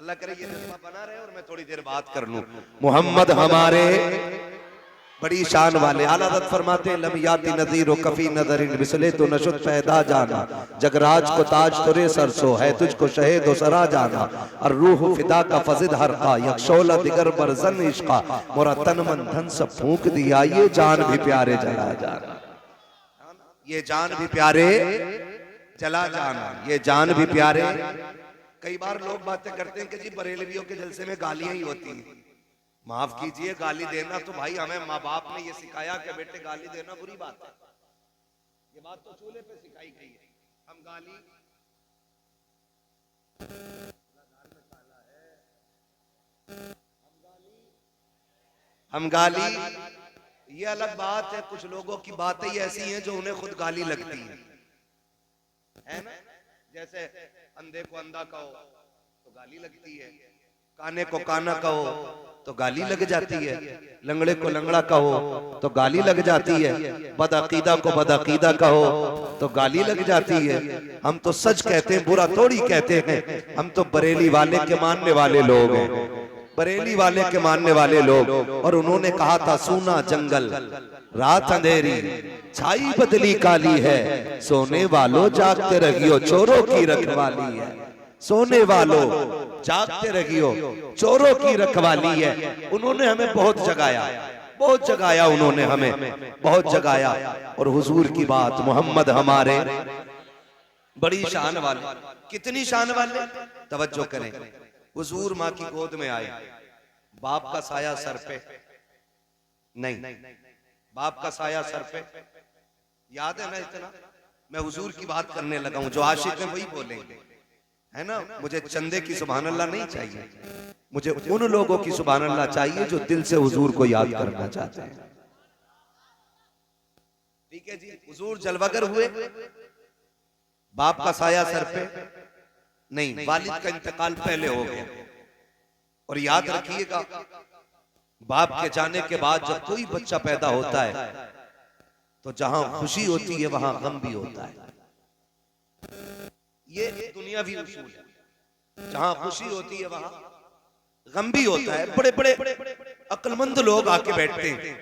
अल्लाह करे ये जज्बा बना रहे और मैं थोड़ी देर बात कर लूं। मोहम्मद हमारे बड़ी शान वाले आला हज़रत फरमाते हैं लब याती नज़ीर कफ़ी नज़रिन बिसले तो नशुद पैदा जाना जगराज को ताज तुरे सरसो है तुझको शहीद व सरा जाना और रूह फिदा का फजिद हरका यक्षोला दिगर बरजन इश्का मोरा तन मन धन सब फूंक दिया ये जान भी प्यारे जला जाना, ये जान भी प्यारे चला जाना, ये जान भी प्यारे। कई बार लोग बातें करते हैं कि जी बरेलवियों के जलसे में गालियां ही होती हैं। माफ कीजिए, गाली देना तो भाई हमें माँ बाप ने ये सिखाया कि बेटे गाली देना बुरी बात है, ये बात तो चूल्हे पे सिखाई गई है। हम गाली ये अलग बात है। कुछ लोगों की बातें ही ऐसी हैं जो उन्हें खुद गाली लगती है ना। जैसे अंधे को अंधा कहो तो गाली लगती है, काने को काना कहो तो गाली लग जाती है, लंगड़े को लंगड़ा कहो तो गाली लग जाती है, बदअकीदा को बदअकीदा कहो तो गाली लग जाती है। हम तो सच कहते हैं, बुरा थोड़ी कहते हैं। हम तो बरेली वाले के मानने वाले लोग हैं, बरेली वाले के मानने वाले लोग। और उन्होंने कहा था सूना जंगल रात अंधेरी छाई बदली काली है, सोने वालों जागते रहियो चोरों की रखवाली है, सोने वालों जागते रहियो चोरों की रखवाली है। उन्होंने हमें बहुत जगाया, बहुत जगाया, उन्होंने हमें बहुत जगाया। और हुजूर की बात, मोहम्मद हमारे बड़ी शान वाले। कितनी शान वाले, तवज्जो करें। हुजूर माँ की गोद में आए, बाप का साया सर पे नहीं, बाप का साया सर पे, याद है ना इतना। मैं हुजूर की बात करने लगा हूं, जो आशिक है वही बोलेंगे, है ना। मुझे चंदे की सुभान अल्लाह नहीं चाहिए, मुझे उन लोगों की सुभान अल्लाह चाहिए जो दिल से हुजूर को याद करना चाहते हैं। ठीक है जी। हुजूर जलवागर हुए, बाप का साया सर पे नहीं, वालिद का इंतकाल पहले हो गया। और याद रखिएगा, बाप के जाने के बाद जब कोई बच्चा पैदा होता है तो जहां खुशी होती है वहां गम भी होता है। ये दुनियावी उसूल है, जहां खुशी होती है वहां गम भी होता है। बड़े बड़े अक्लमंद लोग आके बैठते हैं,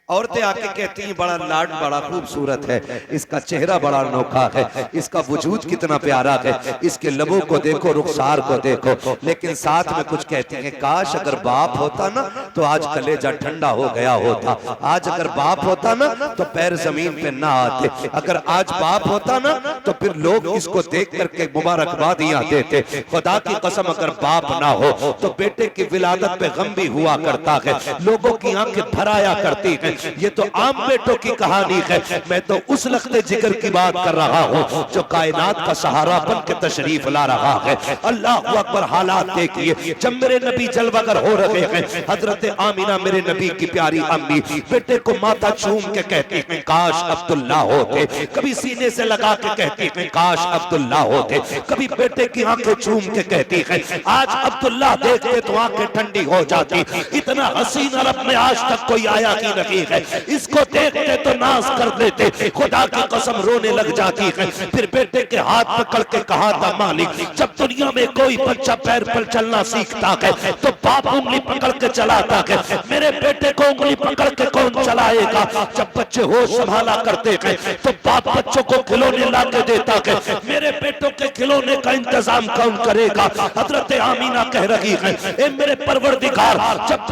औरतें आके कहती हैं बड़ा लाड बड़ा खूबसूरत है, इसका चेहरा बड़ा अनोखा है, इसका वजूद कितना प्यारा है, इसके लबों को देखो, रुखसार को देखो। लेकिन साथ में कुछ कहती हैं काश अगर बाप होता ना तो आज कलेजा ठंडा हो गया होता, आज अगर बाप होता ना तो पैर जमीन पे ना आते, अगर आज बाप होता ना तो फिर लोग इसको देख करके मुबारकबादियां देते। खुदा की कसम अगर बाप ना हो तो बेटे की विलादत पे गम भी हुआ करता है, लोगों की आंखें भराया करती है। ये तो आम बेटों की कहानी है। मैं तो उस लख्ते जिगर की बात कर रहा हूँ जो कायनात का सहारा बन के तशरीफ ला रहा है। अल्लाह अकबर। हालात देखिए, जब मेरे नबी जलवागर हो रहे हैं, हजरत आमीना मेरे नबी की प्यारी अम्मी बेटे को माथा चूम के कहती है काश अब्दुल्ला होते, कभी सीने से लगा के कहती है काश अब्दुल्ला होते, कभी बेटे की आंखें चूम के कहती है आज अब्दुल्ला देखते तो आंखें ठंडी हो जाती। इतना हसीन अरब में आज तक कोई आया ही नहीं है, इसको देखते तो नाज कर देते, खुदा की कसम रोने लग जाती है। फिर बेटे के हाथ पकड़ के कहा था मालिक, जब दुनिया में कोई बच्चा पैर पर चलना सीखता है तो बाप उंगली पकड़ के चलाता है, मेरे बेटे को उंगली पकड़ के कौन चलाएगा। जब बच्चे होश संभाला करते हैं तो बाप बच्चों को खिलौने ला के देता है, मेरे बेटों के खिलौने का इंतजाम कौन करेगा। हजरत आमीना कह रही है ए मेरे परवरदिगार, जब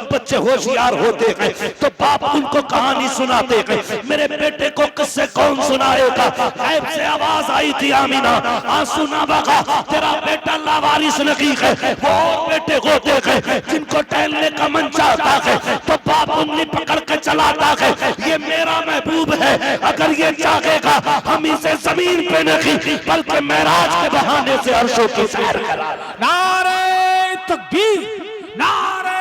बच्चे होशियार होते हैं तो बाप उनको कहानी सुनाते हैं, मेरे बेटे को किससे कौन सुनाएगा। ऐब से आवाज आई थी आमीना, आंसू ना बहा, तेरा बेटा लावारिस नहीं है। वो बेटे होते हैं जिनको टहलने का मन चाहता है तो बाप उंगली पकड़ के चलाता है, ये मेरा महबूब है, अगर ये चाहेगा हम इसे जमीन पे नहीं बल्कि मेराज के बहाने से अर्शों की सैर करा। नारे तकबीर, नारे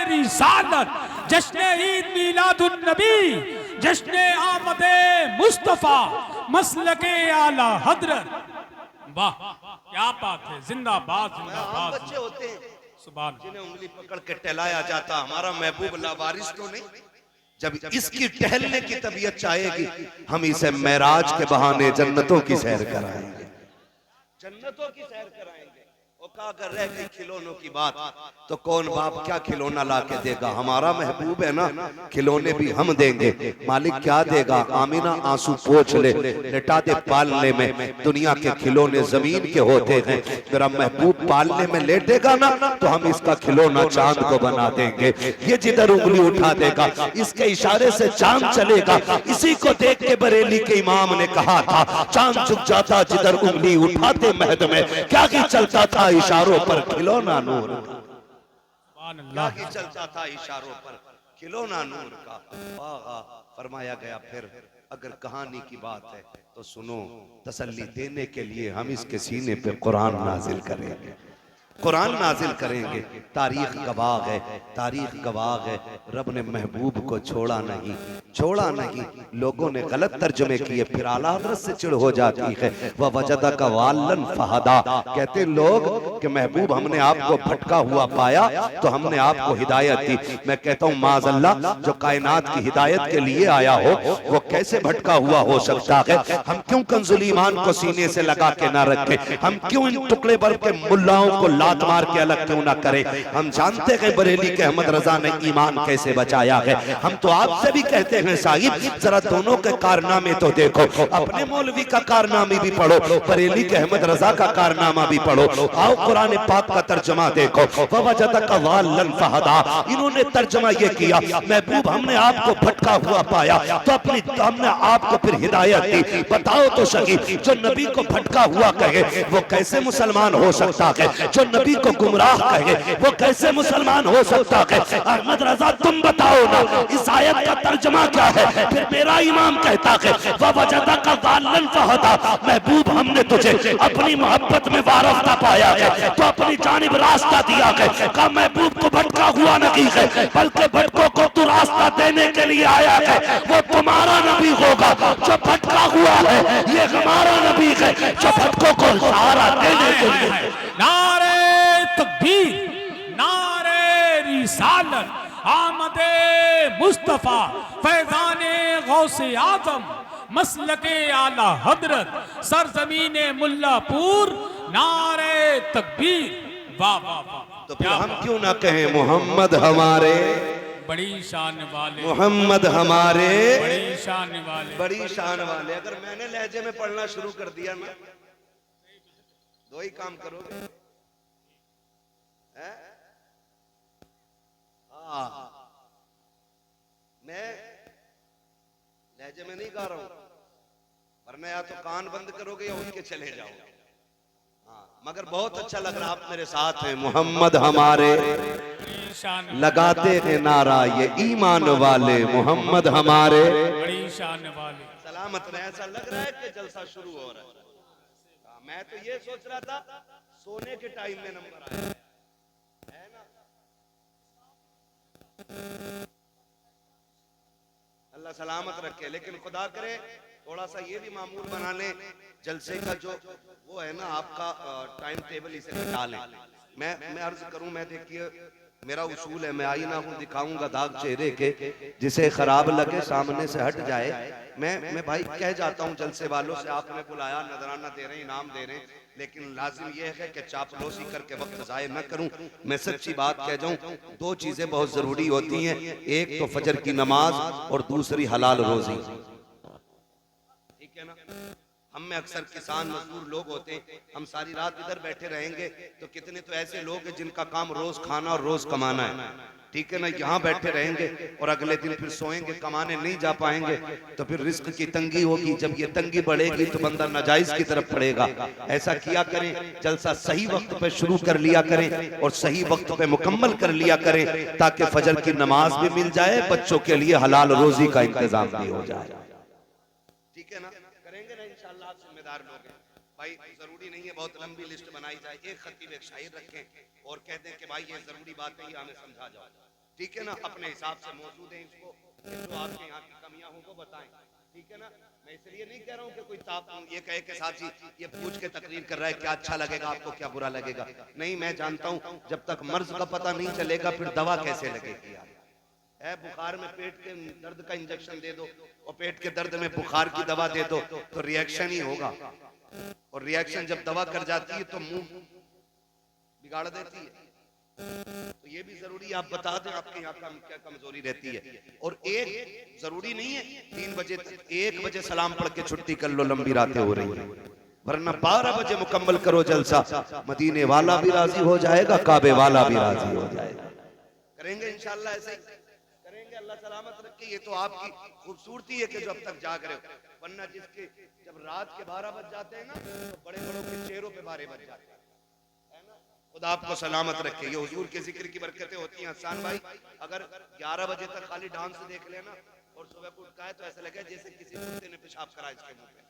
रिसालत, जश्न ईद मिलादुन नबी, जश्न आमदे मुस्तफा, मसलके आला हजरत। वाह क्या बात है, जिंदाबाद जिंदाबाद। बच्चे होते हैं सुभान, जिन्हें उंगली पकड़ के टहलाया जाता, हमारा महबूब लावारिस तो नहीं। जब इसकी टहलने की तबीयत चाहेगी हम इसे मेराज के बहाने जन्नतों की सैर कराएंगे, जन्नतों की सैर कराएंगे। और का अगर रह गई खिलौनों की बात तो कौन बाप क्या खिलौना ला के देगा? हमारा महबूब है ना, खिलौने भी हम देंगे। मालिक क्या देगा? आमीना आंसू पोंछ ले, लेटा दे पालने में। दुनिया के खिलौने जमीन के होते हैं, मेरा महबूब पालने में लेटेगा ना तो हम इसका खिलौना चांद को बना देंगे। ये जिधर उंगली उठा देगा इसके इशारे से चांद चलेगा। इसी को देख के बरेली के इमाम ने कहा था, चांद झुक जाता जिधर उंगली उठाते महद में, क्या कि चलता था इशारों पर खिलौना नूर का। क्या कि चलता था इशारों पर खिलौना नूर का। फरमाया गया फिर अगर कहानी की बात है तो सुनो, तसल्ली देने के लिए हम इसके सीने पे कुरान नाजिल करेंगे, कुरान नाजिल करेंगे। तारीख गवाह है, तारीख गवाह है, रब ने महबूब को छोड़ा नहीं, छोड़ा नहीं। लोगों ने गलत तर्जुमे किए, फिर आला हज़रत से चिढ़ हो जाती है। वह वजदा का वालन फहदा, कहते लोग कि महबूब हमने आपको भटका हुआ पाया तो हमने आपको हिदायत दी। मैं कहता हूँ माज़अल्लाह, जो कायनात की हिदायत के लिए आया हो वो कैसे भटका हुआ हो सकता है? हम क्यों कंजुल ईमान को सीने से लगा के ना रखें? हम क्यों इन टुकड़े भर के मुल्लाओं को लात मार के अलग क्यों ना करें? हम जानते हैं बरेली के अहमद रजा ने ईमान कैसे बचाया है। हम तो आपसे भी कहते हैं साहिब, जरा दोनों के कारनामे तो देखो, अपने मौलवी का कारनामे भी पढ़ो, बरेली के अहमद रजा का कारनामा भी पढ़ो। आओ कुरान पाक का तर्जुमा देखो, ववजदक वालन फहदा। इन्होंने तर्जुमा ये किया, महबूब हमने आपको भटका हुआ पाया तो अपनी हमने आपको फिर हिदायत दी। बताओ तो सही, जो नबी को भटका हुआ कहे वो कैसे मुसलमान हो सकता है? जो नबी को गुमराह कहे वो कैसे मुसलमान हो सकता है? अहमद रजा तुम बताओ ना, इस आयत का तर्जुमा क्या है? फिर मेरा इमाम कहता है ववजदक वालन फहदा, महबूब हमने तुझे अपनी मोहब्बत में वारफ्ता पाया है तो अपनी जानिब रास्ता दिया है। कहा महबूब को भटका हुआ नहीं है, बल्कि भटकों को तू रास्ता देने के लिए आया है। वो तुम्हारा नबी होगा जो भटका हुआ है, ये हमारा नबी है जो भटकों को सहारा देने के लिए। नारे तकबीर, नारे रिसालत, आमदे मुस्तफा, फैजाने गौसे आजम, मसलके आला हजरत, सरजमीने मुल्लापुर, नारे तकबीर। वाह वाह वाह। तो फिर हम क्यों ना कहें मोहम्मद हमारे, बड़ी शान वाले, मोहम्मद हमारे, बड़ी शान वाले, बड़ी शान वाले। अगर मैंने लहजे में पढ़ना शुरू कर दिया ना, दो ही काम करोगे, हैं? मैं लहजे में नहीं गा रहा हूं, वरना या तो कान बंद करोगे या उठ के चले जाओगे। मगर बहुत अच्छा लग रहा, आप मेरे साथ हैं। मोहम्मद हमारे, लगाते हैं नारा ये ईमान वाले, मोहम्मद हमारे, बड़ी शान वाले। सलामत में ऐसा लग रहा है कि जलसा शुरू हो रहा है। मैं तो ये सोच रहा था सोने के टाइम में नंबर आया है ना। अल्लाह सलामत रखे, लेकिन खुदा करे थोड़ा सा ये भी मामूल बना लें, जलसे का जो वो है ना आपका टाइम टेबल, इसे घटा लें। मैं अर्ज करूं, मैं देखिए मेरा उसूल है, मैं आईना हूं, दिखाऊंगा दाग चेहरे के, जिसे खराब लगे सामने से हट जाए। मैं भाई कह जाता हूं जलसे वालों से, आपने बुलाया, नजराना दे रहे हैं, इनाम दे रहे हैं, लेकिन लाजिम यह है कि चापलूसी करके वक्त जाया न करूं। मैं सच्ची बात कह जाऊं, दो चीजें बहुत जरूरी होती हैं, एक तो फजर की नमाज और दूसरी हलाल रोजी। ठीक है ना? हम में अक्सर किसान मजदूर लोग होते हैं, हम सारी रात इधर बैठे रहेंगे तो कितने तो ऐसे लोग हैं जिनका काम रोज खाना और रोज कमाना है। ठीक है ना? यहाँ बैठे रहेंगे और अगले दिन फिर सोएंगे, कमाने नहीं जा पाएंगे तो फिर रिस्क की तंगी होगी। जब ये तंगी बढ़ेगी तो बंदा नाजायज की तरफ पड़ेगा। ऐसा किया करें, जलसा सही वक्त पे शुरू कर लिया करें और सही वक्त पे मुकम्मल कर लिया करें, ताकि फजर की नमाज भी मिल जाए, बच्चों के लिए हलाल रोजी का इंतजाम भी हो जाए। ठीक है ना? करेंगे ना इंशाअल्लाह, आप जिम्मेदार लोग हैं भाई। जरूरी नहीं है बहुत लंबी लिस्ट बनाई जाए, एक खतीब एक शायर रखें और कह दें कि भाई ये जरूरी बात है, ये हमें समझा जाओ। ठीक है ना? अपने हिसाब से मौजूद है इसको, जो आपके यहाँ की कमियां हो वो बताएं। ठीक है ना? मैं इसलिए नहीं कह रहा हूँ कि कोई ये कहे कि साहब जी ये पूछ के तकरीर कर रहा है, क्या अच्छा लगेगा आपको, क्या बुरा लगेगा। नहीं, मैं जानता हूँ जब तक मर्ज का पता नहीं चलेगा फिर दवा कैसे लगेगी। है बुखार में पेट के दर्द का इंजेक्शन दे दो और पेट के दर्द में बुखार की दवा दे दो तो रिएक्शन ही होगा, और रिएक्शन जब दवा कर जाती है तो मुंह बिगाड़ देती है। तो ये भी जरूरी आप बता दें आपके यहाँ क्या कमजोरी रहती है। और एक जरूरी नहीं है 3 बजे तक, 1 बजे सलाम पढ़ के छुट्टी कर लो, लंबी रातें हो रही है, वरना 12 बजे मुकम्मल करो जलसा। मदीने वाला भी राजी हो जाएगा, काबे वाला भी राजी हो जाएगा। करेंगे इंशाल्लाह, ऐसे ही करेंगे। अल्लाह सलामत रखे। ये तो आपकी खूबसूरती है कि जो अब तक जाग रहे हो, वरना जिसके जब रात के 12 बज जाते हैं ना तो बड़े बड़ों के चेहरों पे 12 बज जाते हैं। खुदा आपको सलामत रखे। ये हुजूर के जिक्र की बरकतें होती हैं। हसन भाई अगर 11 बजे तक खाली डांस देख लेना और सुबह को उठता है तो ऐसा लगे जैसे किसी कुत्ते ने पेशाब करा इसके मुंह पे।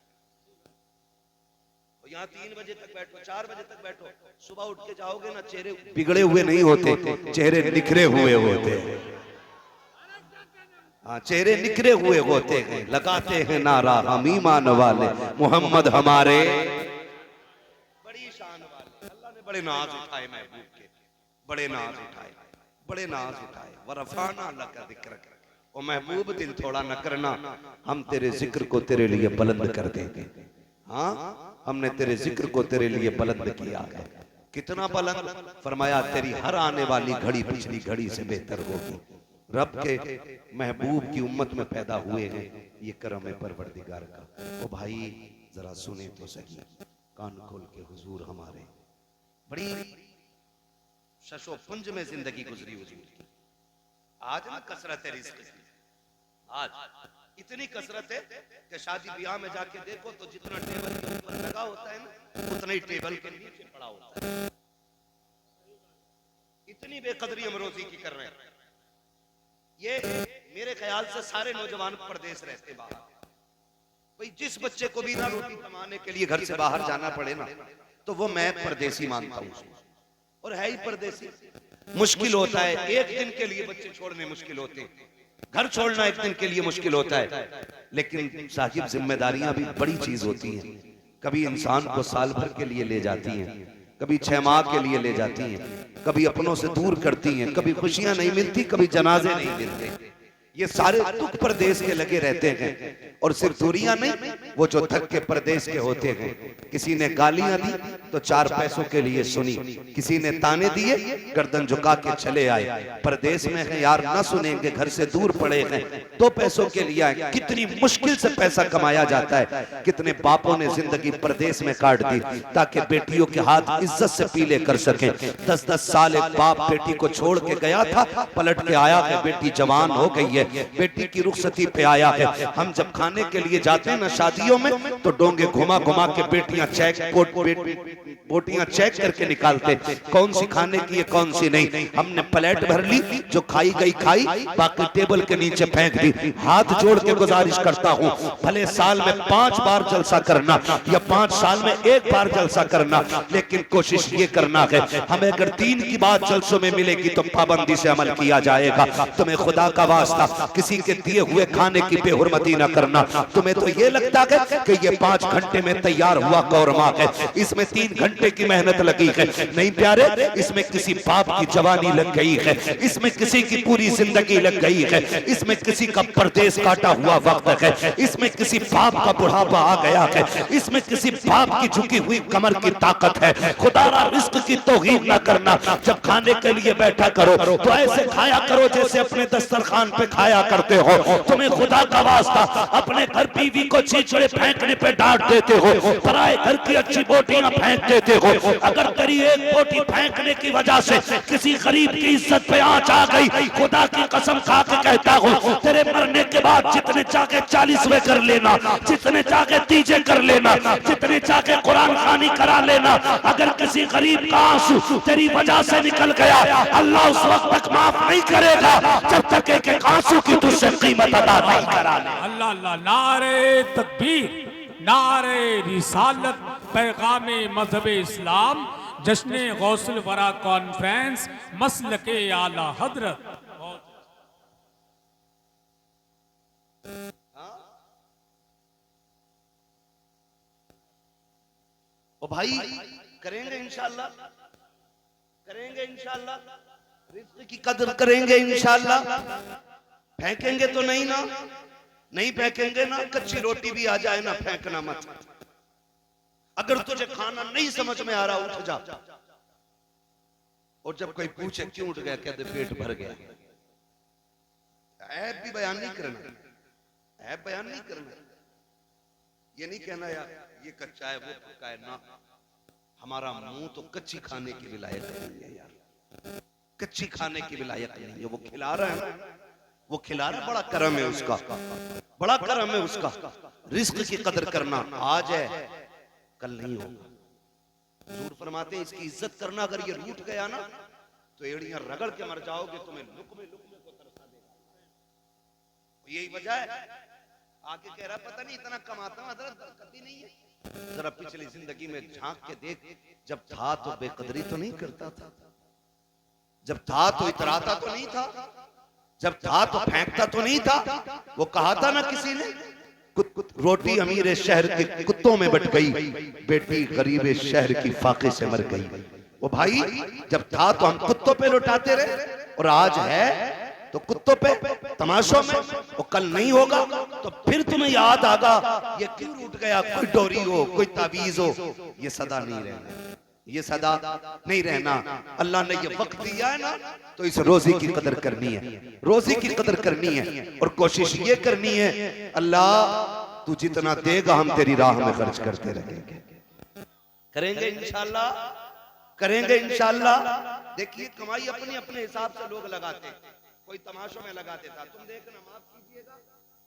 यहाँ 3 बजे तक बैठो, 4 बजे तक बैठो, सुबह उठ के जाओगे ना, चेहरे बिगड़े हुए नहीं होते, चेहरे निखरे हुए होते हैं। हाँ, चेहरे निखरे हुए होते हैं। लगाते हैं नारा हम ईमान वाले, मोहम्मद हमारे बड़ी शान वाले। अल्लाह ने बड़े नाज उठाए महबूब के, बड़े नाज उठाए, बड़े नाज उठाए। वरफाना लका जिक्र, ओ महबूब दिल थोड़ा न करना, हम तेरे जिक्र को तेरे लिए बुलंद कर देंगे। हाँ, हमने तेरे जिक्र को तेरे लिए बुलंद किया है। कितना बुलंद? फरमाया तेरी हर आने वाली घड़ी पिछली घड़ी से बेहतर होगी। रब के महबूब की उम्मत में पैदा हुए हैं, ये करम है परवरदिगार का। ओ भाई जरा सुने तो सही, कान खोल के हुजूर हमारे बड़ी शशो पुंज में जिंदगी गुजरी हुजूर की। आज ना कसरत है रिज़्क़ की, आज इतनी कसरत है कि शादी ब्याह में जाके देखो तो जितना टेबल के ऊपर लगा होता है ना, उतना ही टेबल के नीचे पड़ा होता है। इतनी बेकदरी हम रोजी की कर रहे हैं। ये मेरे ख्याल से सारे नौजवान परदेश रहते बाहर। भाई जिस बच्चे को भी ना रोटी कमाने के लिए घर से बाहर जाना पड़े ना, तो वो मैं परदेसी मानता हूँ, और है ही परदेसी। मुश्किल होता है, एक दिन के लिए बच्चे छोड़ने मुश्किल होते हैं, घर छोड़ना एक दिन के लिए मुश्किल होता है। लेकिन साहिब जिम्मेदारियां भी बड़ी चीज होती हैं। कभी इंसान को साल भर के लिए ले जाती हैं, कभी 6 माह के लिए ले जाती हैं, कभी अपनों से दूर करती हैं, कभी खुशियां नहीं मिलती, कभी जनाजे नहीं मिलते। ये सारे दुख परदेश के लगे रहते हैं। और सिर्फ दूरियां नहीं, वो जो थक के परदेश के होते हैं। किसी ने गालियां दी तो 4 पैसों के लिए सुनी, किसी ने ताने दिए गर्दन झुका के चले आए। परदेश में है यार, ना सुनेंगे, घर से दूर पड़े हैं, 2 पैसों के लिए आए। कितनी मुश्किल से पैसा कमाया जाता है। कितने बापों ने जिंदगी परदेश में काट दी ताकि बेटियों के हाथ इज्जत से पीले कर सकें। 10-10 साल एक बाप बेटी को छोड़ के गया था, पलट के आया है, बेटी जवान हो गई है, बेटी की रुखसती पे आया है। हम जब खाने के लिए जाते हैं ना शादियों में, तो डोंगे घुमा घुमा के बेटियां बोटियां चेक करके निकालते, कौन सी खाने की है कौन सी नहीं। हमने प्लेट भर ली, जो खाई गई खाई, बाकी टेबल के नीचे फेंक दी। हाथ जोड़ के गुजारिश करता हूँ, भले साल में 5 बार जलसा करना या 5 साल में 1 बार जलसा करना, लेकिन कोशिश ये करना है हमें अगर 3 की बात जलसों में मिलेगी तो पाबंदी से अमल किया जाएगा। तुम्हें खुदा का वास्ता किसी के दिए हुए खाने की बेहुरमती न करना। तुम्हें तो ये लगता है कि ये 5 घंटे में तैयार हुआ कौरमा है, इसमें 3 घंटे की मेहनत लगी है। नहीं प्यारे, इसमें किसी बाप की जवानी लग गई है, इसमें किसी की पूरी जिंदगी लग गई है, इसमें किसी का परदेश काटा हुआ वक्त है, इसमें किसी बाप का बुढ़ापा आ गया है, इसमें किसी बाप की झुकी हुई कमर की ताकत है। खुदारा रिस्क की तौहीन न करना। जब खाने के लिए बैठा करो तो ऐसे खाया करो जैसे अपने दस्तरखान पे खाया करते हो। तुम्हें खुदा का वास्ता अपने घर बीवी को चीचड़े फेंकने पे डांट देते हो, पराए घर की अच्छी बोटियां फेंक देते हो। अगर तेरी एक बोटी फेंकने की वजह से किसी गरीब की इज्जत पे आंच आ गई, खुदा की कसम खा के कहता हूँ, तेरे मरने के बाद जितने चाहे 40वें कर लेना, जितने चाहे तीजे कर लेना, जितने चाहे कुरान खानी करा लेना। अगर किसी गरीब का आंसू तेरी वजह से निकल गया, अल्लाह उस वक्त तक माफ नहीं करेगा जब तक एक आंसू की तुझसे कीमत अदा नहीं करा ले। अल्लाह अल्लाह। नारे तकबीर, नारे रिसालत, पैगामे मजहब इस्लाम, जश्न गौसुल वरा कॉन्फ्रेंस, मसलके आला हजरत। ओ भाई करेंगे इंशाल्लाह, करेंगे इंशाल्लाह, रिज़्क़ की कदर करेंगे इंशाल्लाह। फेंकेंगे तो नहीं ना, नहीं फेंकेंगे ना। कच्ची रोटी भी आ जाए ना, फेंकना मत। अगर तुझे खाना नहीं समझ में आ रहा, उठ जा, और जब कोई पूछे क्यों उठ गया, कहते पेट भर गया। ऐब भी बयान नहीं करना, ऐब बयान नहीं करना। ये नहीं कहना यार ये कच्चा है वो पक्का है ना। हमारा मुंह तो कच्ची खाने के भी लायक नहीं है यार, कच्ची खाने के भी लायक नहीं है। वो खिला रहा है ना, वो खिला रहा है, बड़ा करम है उसका, बड़ा करम है उसका। रिस्क की कदर करना आज है कल नहीं होगा। हुजूर फरमाते हैं इसकी इज्जत करना, अगर ये रूठ गया ना तो एड़ियां रगड़ के मर जाओगे, तुम्हें लुकमे को तरसा देगा। यही वजह है। आके कह रहा पता नहीं इतना कमाता हूं, हजरत बरकत ही नहीं है। जरा पिछली जिंदगी में झांक के देख, जब था तो बेकदरी तो नहीं करता था, जब था तो इतराता तो नहीं था, जब था तो फेंकता तो नहीं था। वो कहा था ना किसी ने, रोटी अमीर शहर के कुत्तों में बट गई, बेटी गरीब शहर की फाके से मर गई। वो भाई जब था तो हम कुत्तों पे लुटाते रहे, और आज है तो कुत्तों पे तमाशों में। वो कल नहीं होगा तो फिर तुम्हें याद आगा ये क्यों रूठ गया। कोई डोरी हो, कोई ताबीज हो, ये सदा नहीं रहना, ये सदा नहीं रहना। अल्लाह ने ये वक्त दिया है ना, तो इस रोजी की कदर करनी है, रोजी की कदर करनी है। और कोशिश ये करनी है अल्लाह तू जितना देगा हम तेरी राह में खर्च करते रहेंगे, करेंगे इंशाल्लाह, करेंगे इंशाल्लाह। देखिए कमाई अपनी अपने हिसाब से लोग लगाते, कोई तमाशों में लगा देता। तुम देखना, माफ कीजिएगा,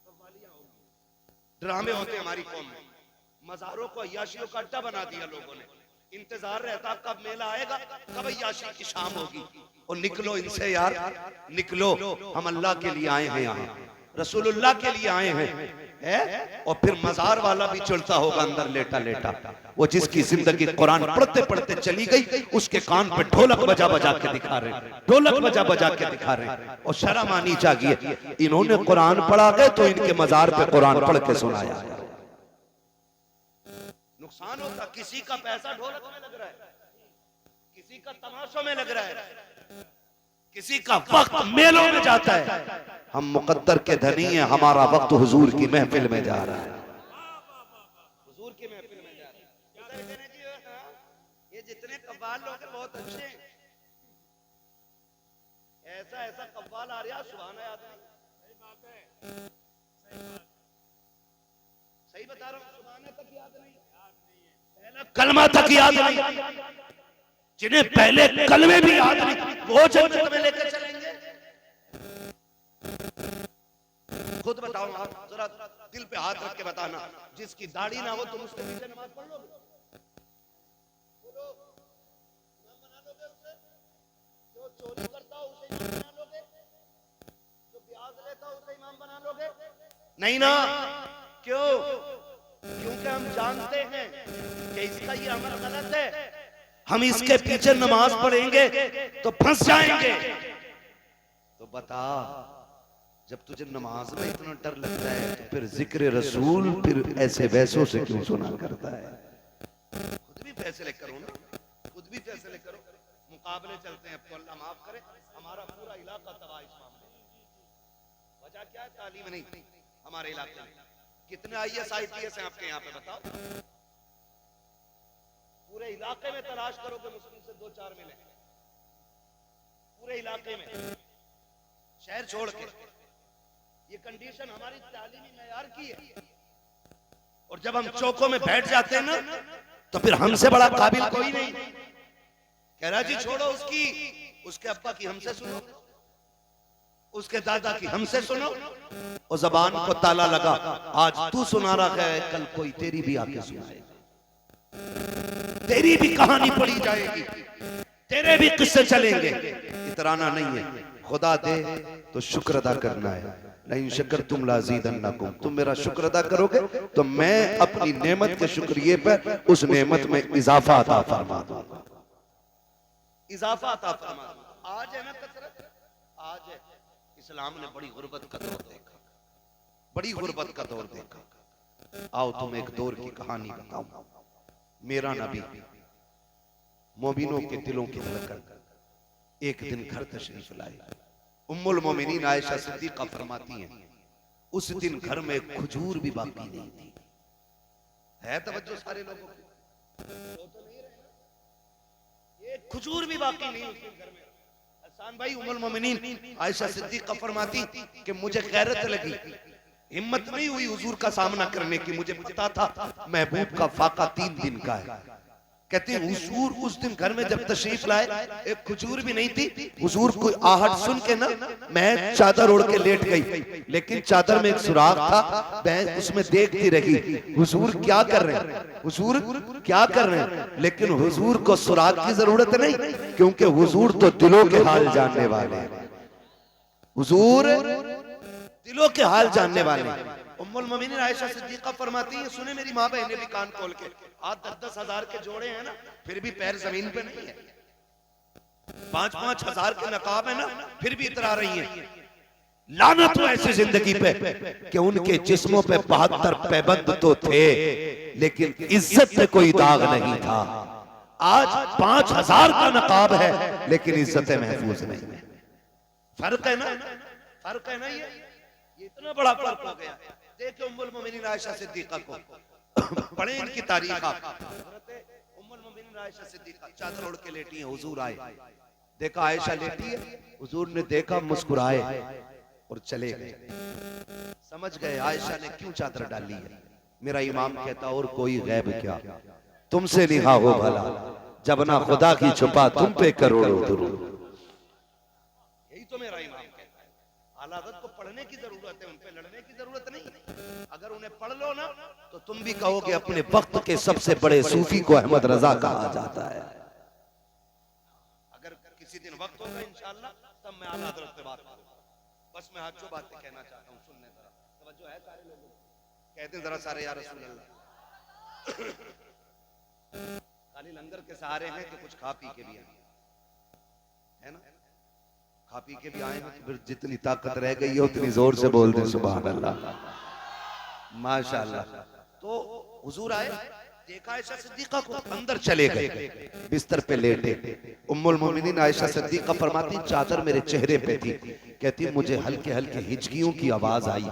कव्वालियां होंगी, ड्रामे होते हमारी कौम में। मज़ारों को अय्याशियों का अड्डा बना दिया लोगों ने। इंतजार रहता कब मेला आएगा, कब अय्याशी की शाम होगी। और निकलो इनसे यार, निकलो। हम अल्लाह के लिए आए हैं, यहाँ रसूलुल्लाह के लिए आए हैं। और फिर मजार वाला भी चलता होगा अंदर लेटा लेटा। वो जिसकी जिंदगी कुरान पढ़ते पढ़ते चली गई, उसके कान पे ढोलक बजा बजा के दिखा रहे, ढोलक बजा बजा के दिखा रहे। और शर्म आनी चाहिए, इन्होंने कुरान पढ़ा गए तो इनके मजार पे कुरान पढ़ के सुनाया। नुकसान होता, किसी का पैसा ढोलक में लग रहा है, किसी का तमाशों में लग रहा है, किसी का वक्त मेलों में जाता है। हम मुकद्दर के धनी हैं, हमारा वक्त हुजूर की महफिल में जा रहा है, हुजूर की महफिल में जा रहा है। ये जितने कव्वाल लोग हैं बहुत अच्छे हैं, ऐसा ऐसा कव्वाल आ रहा, सुभान अल्लाह। सही बात है, सही बता रहा हूँ। सुभान तक याद नहीं, कलमा तक याद नहीं। जिन्हें पहले कलमे भी याद नहीं, वो जन्नत में लेकर चलेंगे। खुद बताओ आप, जरा दिल पे हाथ रख के बताना, जिसकी दाढ़ी ना हो तुम उसके पीछे नमाज पढ़ लोगे? बोलो, इमाम बना लोगे उसे? जो चोरी करता हो उसे इमाम बना लोगे? जो ब्याज लेता हो उसे इमाम बना लोगे? नहीं ना। क्यों? क्योंकि हम जानते हैं कि इसका ये अमल गलत है। हम इसके पीछे नमाज पढ़ेंगे तो फंस जाएंगे। तो बता, जब तुझे नमाज में इतना डर लगता है तो फिर जिक्र रसूल फिर ऐसे वैसों से क्यों सुना करता है? खुद भी फैसले करो ना, खुद भी फैसले करो। मुकाबले चलते हैं, अब तो अल्लाह माफ करे, हमारा पूरा इलाका तबाह इस मामले में। वजह क्या है? तालीम नहीं हमारे इलाके में। कितने IAS IPS हैं आपके यहाँ पे बताओ? पूरे इलाके में तलाश करोगे मुस्लिम से 2-4 मिले, पूरे इलाके में, शहर छोड़ के। ये कंडीशन हमारी तालीमी मेयार की है। और जब हम चौकों में बैठ जाते हैं ना, तो फिर हमसे बड़ा काबिल कोई नहीं। कह रहा जी छोड़ो उसकी, उसके अब्बा की हमसे सुनो, उसके दादा की हमसे सुनो। और जबान को ताला लगा, आज तू सुना रहा है, कल कोई तेरी भी आके सुनाएगा, तेरी भी कहानी पढ़ी जाएगी, तेरे भी किस्से चलेंगे। इतराना नहीं है, खुदा दे तो शुक्र अदा करना है। नहीं शक्कर तुम लाज़ीदन्नकुम, तुम मेरा शुक्र अदा करोगे तो मैं अपनी नेमत के शुक्रिये पर उस नेमत में इजाफा अता फरमा दूंगा, इजाफा अता फरमा दूंगा। आज है ना कसरत, आज है। इस्लाम ने बड़ी गुर्बत का दौर देखा, बड़ी गुर्बत का दौर देखा। आओ तुम एक दौर की कहानी बताऊं। मेरा नबी, मोमिनों के दिलों की धड़कन, एक दिन घर तशरीफ लाए। उम्मुल मोमिनीन आयशा सिद्दीक़ा फरमाती हैं, उस दिन घर में खजूर भी बाकी नहीं थी। है तवज्जो सारे लोगों की? तो नहीं रहे, एक खजूर भी बाकी नहीं उस दिन घर में। हसन भाई उम्मुल मोमिनीन आयशा सिद्दीका फरमाती कि मुझे गैरत लगी, हिम्मत नहीं हुई हुजूर का सामना करने की। मुझे पता था महबूब का फाका 3 दिन का है। कहते हैं हुजूर उस दिन घर में जब तशरीफ लाए एक खजूर भी नहीं थी। हुजूर को आहट सुन के ना मैं चादर ओढ़ के लेट गई, लेकिन चादर में एक सुराख था, मैं उसमें देखती रही हुजूर क्या कर रहे हैं, हुजूर क्या कर रहे हैं। लेकिन हुजूर को सुराख की जरूरत नहीं, क्योंकि हुजूर तो दिलों के हाल जानने वाले हैं। हुजूर दिलों के हाल जानने वाले हैं। उम्मुल मोमिनीन आयशा सिद्दीका फरमाती है, सुने मेरी माँ बहनें भी कान खोल के, आज 10-10 हजार के जोड़े हैं ना, फिर भी पैर जमीन पे नहीं है। 5-5 हजार के नकाब है ना, फिर भी इतरा रही हैं। लानत हो ऐसी जिंदगी पे कि उनके जिस्मों पे 72 पैबंद तो थे, लेकिन इज्जत पे कोई दाग नहीं था। आज 5000 का नकाब है, लेकिन इज्जतें महफूज नहीं है। फर्क है ना, फर्क है ना, ये इतना बड़ा फर्क हो गया। देखिए उम्मुल मोमिनीन आयशा सिद्दीका को, पढ़े इनकी तारीख आप। उम्मुल मोमिनीन आयशा सिद्दीका चादर ओढ़ के लेटी हैं, हुजूर आए, देखा आयशा लेटी है, हुजूर ने देखा, मुस्कुराए और चले गए। समझ गए आयशा ने क्यों चादर डाली है। मेरा इमाम कहता और कोई गैब क्या, तुमसे निहा हो भला, जब ना खुदा की छुपा तुम पे करोड़ों दुरूद। यही तो मेरा इमाम कहता है। आलादत को पढ़ने की जरूरत है, उन पे लड़ने की जरूरत नहीं। अगर उन्हें पढ़ लो ना तो तुम भी कहोगे अपने वक्त के सबसे बड़े सूफी को अहमद रजा कहा जाता है। अगर किसी दिन वक्त होगा इंशाअल्लाह, तब मैं आला हज़रत से बात करूंगा। बस मैं आज जो बातें कहना चाहता हूँ सुनने जरा, तवज्जो है सारे लोगों, कहते हैं जरा सारे या रसूल अल्लाह। खाली लंगर के सहारे हैं कि कुछ खा पी के भी आए, है ना, खा पी के भी आए हैं, तो फिर जितनी ताकत रह गई है उतनी जोर से बोल दें सुभान अल्लाह, माशाअल्लाह। तो हुजूर आए, देखा आयशा सिद्दीका को, अंदर चले गए, बिस्तर पे लेटे। उम्मुल मोमिनीन आयशा सिद्दीका फरमाती चादर मेरे चेहरे पे थी, कहती मुझे हल्के हल्के हिचकियों की आवाज आई,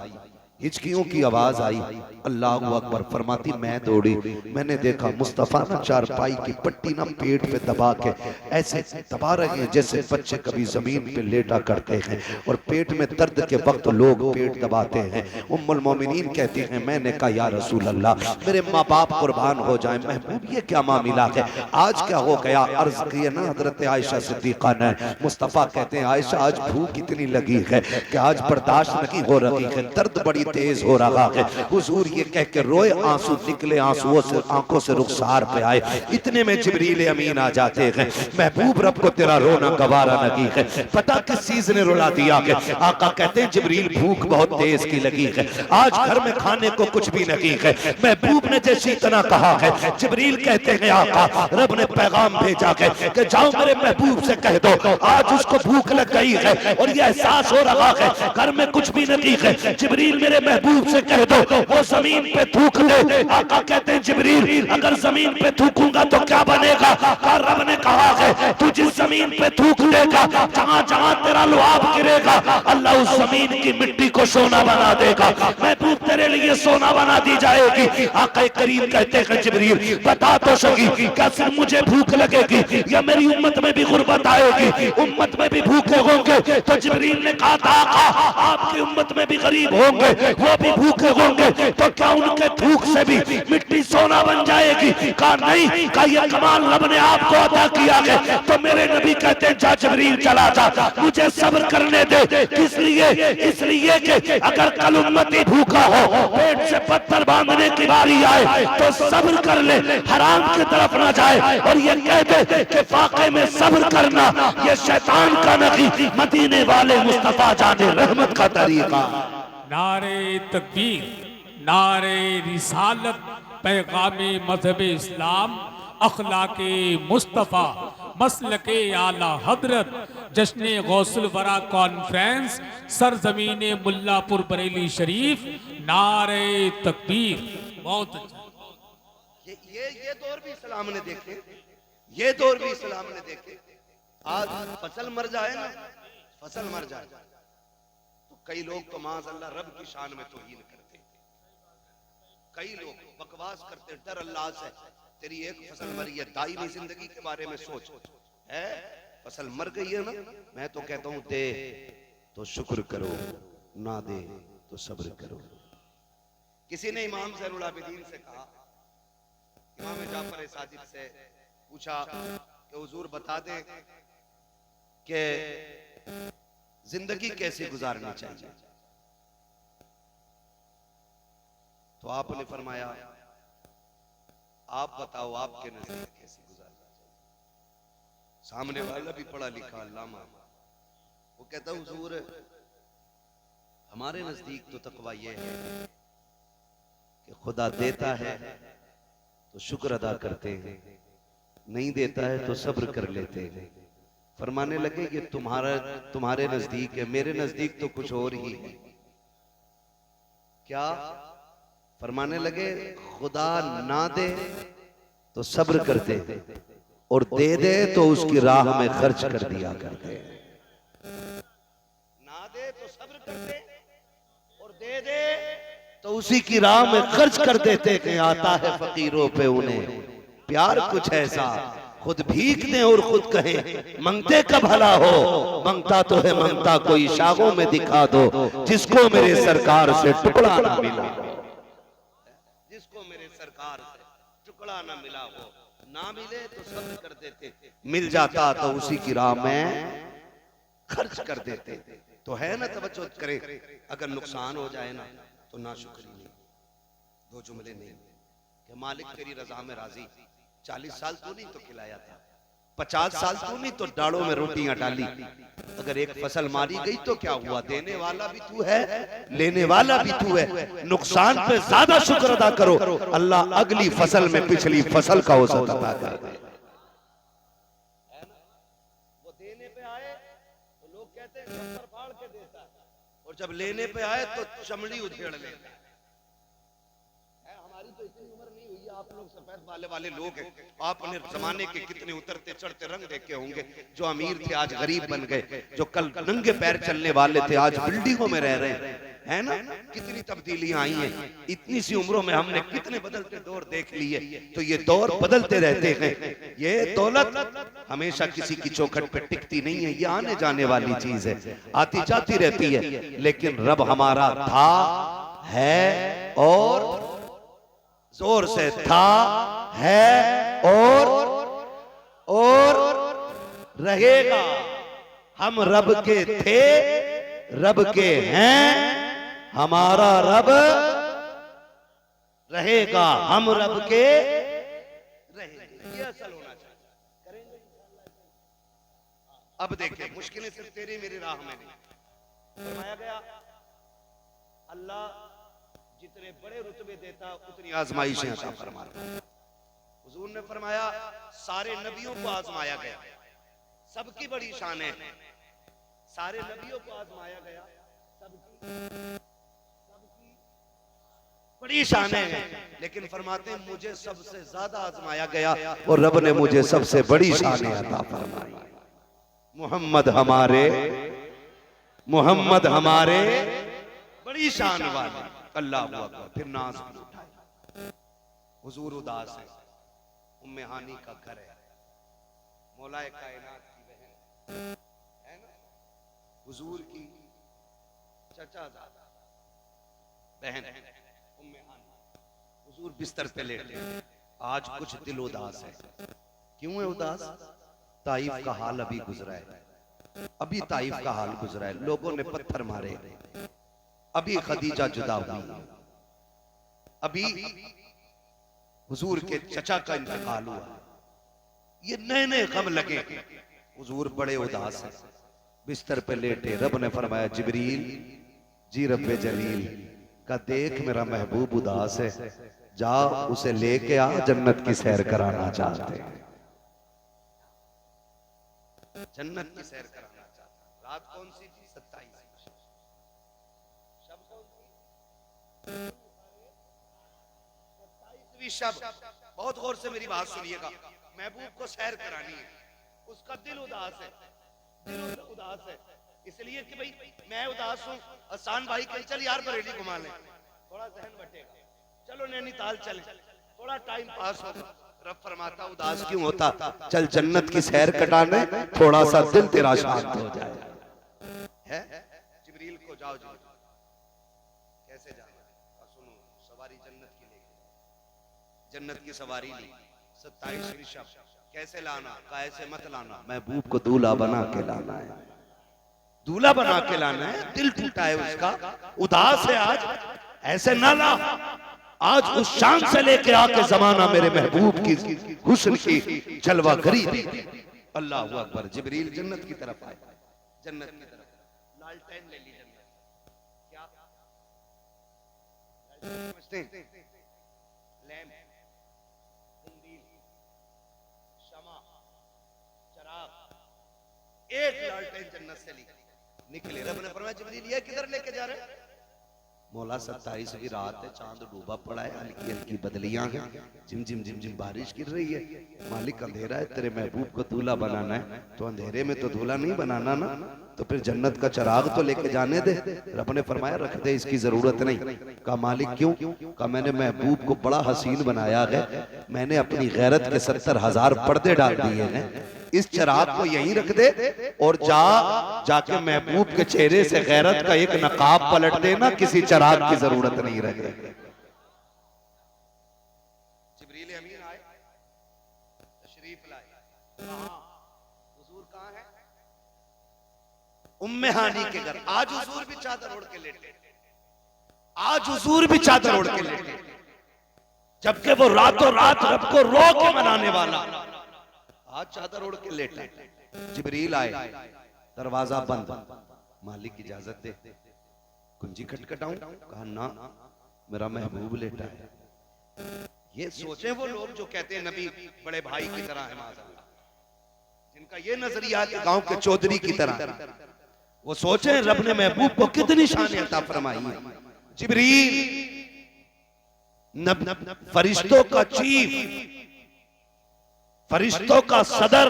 हिचकियों की आवाज आई। अल्लाह अकबर। फरमाती मैं दौड़ी, मैंने देखा मुस्तफा ना चारपाई की पट्टी ना पेट पे दबा के ऐसे दबा रहे हैं जैसे बच्चे कभी जमीन पे लेटा करते हैं, और पेट में दर्द के वक्त लोग पेट दबाते हैं। उम्मुल मोमिनीन कहती हैं मैंने कहा या रसूल अल्लाह मेरे माँ बाप कुर्बान हो जाए, महबूब ये क्या मामला है, आज क्या हो गया। अर्ज किया ना हजरत आयशा सिद्दीका ने। मुस्तफा कहते हैं आयशा आज भूख इतनी लगी है कि आज बर्दाश्त नहीं हो रही है, दर्द बड़ी तेज हो रहा है। हुजूर ये कह के रोए, आंसू निकले, आंसुओं से आंखों से रुखसार पे आए। इतने में जिब्रील अमीन आ जाते हैं, महबूब रब को तेरा रोना गवारा नहीं है। पता किस चीज ने रुला दिया है। आका कहते हैं जिब्रील भूख बहुत तेज की लगी है, आज घर में खाने को कुछ भी नहीं है। महबूब ने जैसी इतना कहा है, जिब्रील कहते हैं आका रब ने पैगाम भेजा है कि जाओ मेरे महबूब से कह दो आज उसको भूख लग गई है और ये एहसास हो रहा है घर में कुछ भी नहीं है। जिब्रील मेरे महबूब से कह दो वो जमीन पे थूक दे। आका कहते हैं जिब्रील अगर जमीन पे थूकूंगा तो क्या बनेगा। का रब ने कहा है तू जिस जमीन पे थूक देगा, जहां जहां तेरा लुआब गिरेगा अल्लाह उस जमीन की मिट्टी को सोना बना देगा। महबूब तेरे लिए सोना बना दी जाएगी। आका करीम कहते हैं जिब्रील बता तो सही क्या सिर्फ मुझे भूख लगेगी या मेरी उम्मत में भी गुर्बत आएगी, उम्मत में भी भूखे होंगे। तो जिब्रील ने कहा था आका आपकी उम्मत में भी गरीब होंगे, वो भी भूखे होंगे, तो क्या उनके भूख से भी मिट्टी सोना बन जाएगी। कहा नहीं, का ये कमाल रब ने आपको अता किया है। तो मेरे नबी कहते हैं जा जिब्रील चला जा, मुझे सब्र करने दे। किस लिए, इसलिए कि अगर कल उम्मती भूखा हो, पेट से पत्थर बांधने की बारी आए तो सब्र कर ले, हराम की तरफ ना जाए। और ये कह दे कि फाके में सब्र करना ये शैतान का नहीं, मदीने वाले मुस्तफा जाने रहमत का तरीका। नारे तकबीर, नारे रिसालत, पैगामे मजहब इस्लाम, अखलाके मुस्तफ़ा, मसलके आला हजरत, जश्न गौसुल वरा कॉन्फ्रेंस, सरजमीन मुल्लापुर बरेली शरीफ, नारे तकबीर। बहुत अच्छा। ये दौर भी इस्लाम ने देखे, ये दौर भी इस्लाम ने देखे। आज फसल मर जाए ना, फसल मर जाए तो कई लोग तो माज़अल्लाह रब की शान में तौहीन करते, कई लोग बकवास करते। डर अल्लाह से, तेरी एक फसल मरी है, दायमी जिंदगी के बारे में सोच। है, फसल मर गई है ना। मैं तो कहता हूं दे तो शुक्र करो, ना दे तो सब्र करो। किसी ने इमाम ज़ैनुल आबिदीन से कहा, इमाम जाफर सादिक से पूछा कि हुजूर बता दें कि जिंदगी कैसे गुजारनी चाहिए। तो आपने फरमाया आप बताओ आपके नजदीक कैसे गुजारना चाहिए। सामने वाला भी पढ़ा लिखा अल्लामा, वो कहता हुजूर हमारे नजदीक तो तकवा यह है कि खुदा देता है तो शुक्र अदा करते हैं, नहीं देता है तो सब्र कर लेते हैं। फरमाने लगे कि तुम्हारे नजदीक है, मेरे नजदीक तो कुछ और ही है। क्या? फरमाने लगे खुदा ना दे तो सब्र करते हैं, और दे दे तो उसकी राह में खर्च कर दिया करते हैं। ना दे तो सब्र करते, और दे दे तो उसी की राह में खर्च कर देते कि आता है फकीरों पे उन्हें प्यार कुछ ऐसा, खुद भीख दे और खुद कहे मंगते का भला हो। मंगता तो है मंगता कोई शागों में दिखा दो, जिसको मेरे सरकार से टुकड़ा ना मिला, जिसको मेरे सरकार से टुकड़ा ना मिला हो। ना मिले तो सब्र कर देते, मिल जाता तो उसी की राह में खर्च कर देते। तो है ना, तवज्जो करें, अगर नुकसान हो जाए ना तो ना शुक्री नहीं। दो जुमले नहीं कि मालिक तेरी रजा में राजी, 40 साल तू नहीं तो खिलाया था, 50 साल तू नहीं तो डालों में रोटियां डाली। अगर एक फसल मारी गई तो क्या हुआ, देने वाला भी तू है, लेने वाला भी तू है। नुकसान पे ज्यादा शुक्र अदा करो, अल्लाह अगली फसल में पिछली फसल का औसत अदा कर दे। वो देने पे आए तो लोग कहते हैं शक्कर फाड़ के देता है, और जब लेने पे आए तो चमड़ी उधेड़ लेता है। हमारी तो इतनी उम्र नहीं हुई, आप लोग सफेद वाले वाले लोग हैं, आपने जमाने के कितने उतरते चढ़ते रंग देखे होंगे। जो अमीर थे आज गरीब बन गए, जो कल नंगे पैर चलने वाले थे आज बिल्डिंगों में रह रहे हैं, है ना। कितनी तब्दीलियां आई हैं इतनी सी उम्रों में, हमने कितने बदलते दौर देख लिए। तो ये दौर बदलते रहते हैं, ये दौलत हमेशा किसी की चौखट पे टिकती नहीं है, ये आने जाने वाली चीज है, आती जाती रहती है। लेकिन रब हमारा था, है और जोर से था, है और रहेगा। हम रब के थे, रब के हैं, हमारा रब रहेगा, हम रब के रहेंगे। ये असल होना चाहिए, करेंगे इंशाअल्लाह। अब देखिए, मुश्किलें सिर्फ तेरी मेरी राह में नहीं। फरमाया गया अल्लाह जितने बड़े रुतबे देता उतनी आजमाइशें अता फरमाता। हुजूर ने फरमाया सारे नबियों को आजमाया गया, सबकी बड़ी शान है, सारे नबियों को आजमाया गया, सबकी बड़ी शान है। लेकिन फरमाते हैं मुझे सबसे ज्यादा आजमाया गया और रब ने मुझे सबसे बड़ी शान अता फरमाई। मोहम्मद हमारे बड़ी शान वाले। अल्लाह अकबर। फिर नाज भी उठाए, हुजूर उदास है, उम्मे हानी का घर है, मौलाए कायनात की बहन है ना, हुजूर की चचाज़ादा बहन उम्मे हानी। हुजूर बिस्तर पे लेटे, आज कुछ दिल उदास है। क्यों है उदास? ताइफ का हाल अभी गुजरा है, अभी ताइफ का हाल गुजरा है, लोगों ने पत्थर मारे, अभी खदीजा जुदा हुई, अभी हुजूर के चचा का इंतकाल हुआ, ये नए नए गम लगे। हुजूर बड़े उदास हैं, बिस्तर पे लेटे। रब ने फरमाया जिब्रील जी रब्बे जलील का देख मेरा महबूब उदास है, जा उसे लेके आ, जन्नत की सैर कराना चाहते हैं, जन्नत की सैर कराना चाहते हैं। रात कौन सी थी? 27। शब कौन सी? 27वीं शब। बहुत गौर से मेरी बात सुनिएगा, महबूब को सैर करानी है, उसका दिल उदास है, दिल उदास है, इसलिए कि भाई मैं उदास हूँ। हसन भाई कल चल यार बरेली घुमा लें, थोड़ा जहन बटेगा, चलो नैनीताल चले, थोड़ा टाइम पास होगा। रब फरमाता उदास क्यों होता, चल जन्नत की सैर कटाने, थोड़ा सा दिल तेरा शांत हो जाए। है जिब्रील को जाओ जी, कैसे जाना, सुनो सवारी जन्नत की लेके, जन्नत की सवारी ली, 27 शब्द कैसे लाना, कैसे मत लाना, महबूब को दूल्हा बना के लाना है, दूल्हा बना के लाना है। दिल टूटा है उसका, उदास है आज, ऐसे ना ला, आज उस शान से लेके आके जमाना मेरे महबूब की हुस्न की जलवा करी दी। अल्लाह अकबर। जिब्रील जन्नत की तरफ आए, जन्नत की तरफ लालटेन ले ली जन्नत, क्या समझते हैं, लैंप, कंदील, शमा, चराग, एक लालटेन जन्नत से ली, निकले। रब ने फरमाया जिब्रील ये किधर लेके जा रहे हैं? मौला 27वीं रात है, चांद डूबा पड़ा है, हल्की हल्की बदलियां हैं, झिम झिम झिम झिम बारिश गिर रही है। मालिक अंधेरा है, तेरे महबूब को दूल्हा बनाना है, तो अंधेरे में तो दूल्हा नहीं बनाना ना, तो फिर जन्नत का चराग तो लेके जाने दे। रब ने फरमाया रख दे, इसकी जरूरत नहीं। कहा मालिक क्यों? कहा मैंने महबूब को बड़ा हसीन बनाया है, मैंने अपनी गैरत के 70,000 पर्दे डाल दिए हैं, इस चराग को यहीं रख दे और जाके महबूब के चेहरे से गैरत का एक नकाब पलट देना, किसी चराग की जरूरत नहीं रहे। जिब्रील अमीन आए, तशरीफ लाए, हुजूर कहाँ है? उम्मे हानी के घर। आज हुजूर भी चादर ओढ़ के लेटे, आज हुजूर भी चादर ओढ़ के लेटे, जबकि वो रातों रात रब को रो के मनाने वाला आज चादर ओढ़ के लेटा। जिब्रील आए, दरवाजा बंद, मालिक इजाजत दे, कुंजी खटखटाऊं? कहा ना, मेरा महबूब लेटा है। ये सोचे वो लोग जो कहते हैं नबी बड़े भाई की तरह है, माज़अल्लाह, जिनका ये नजरिया है गांव के चौधरी की तरह, वो सोचे रब ने महबूब को कितनी शान अता फरमाई है। जिब्रील फरिश्तों का चीफ, फरिश्तों का सदर,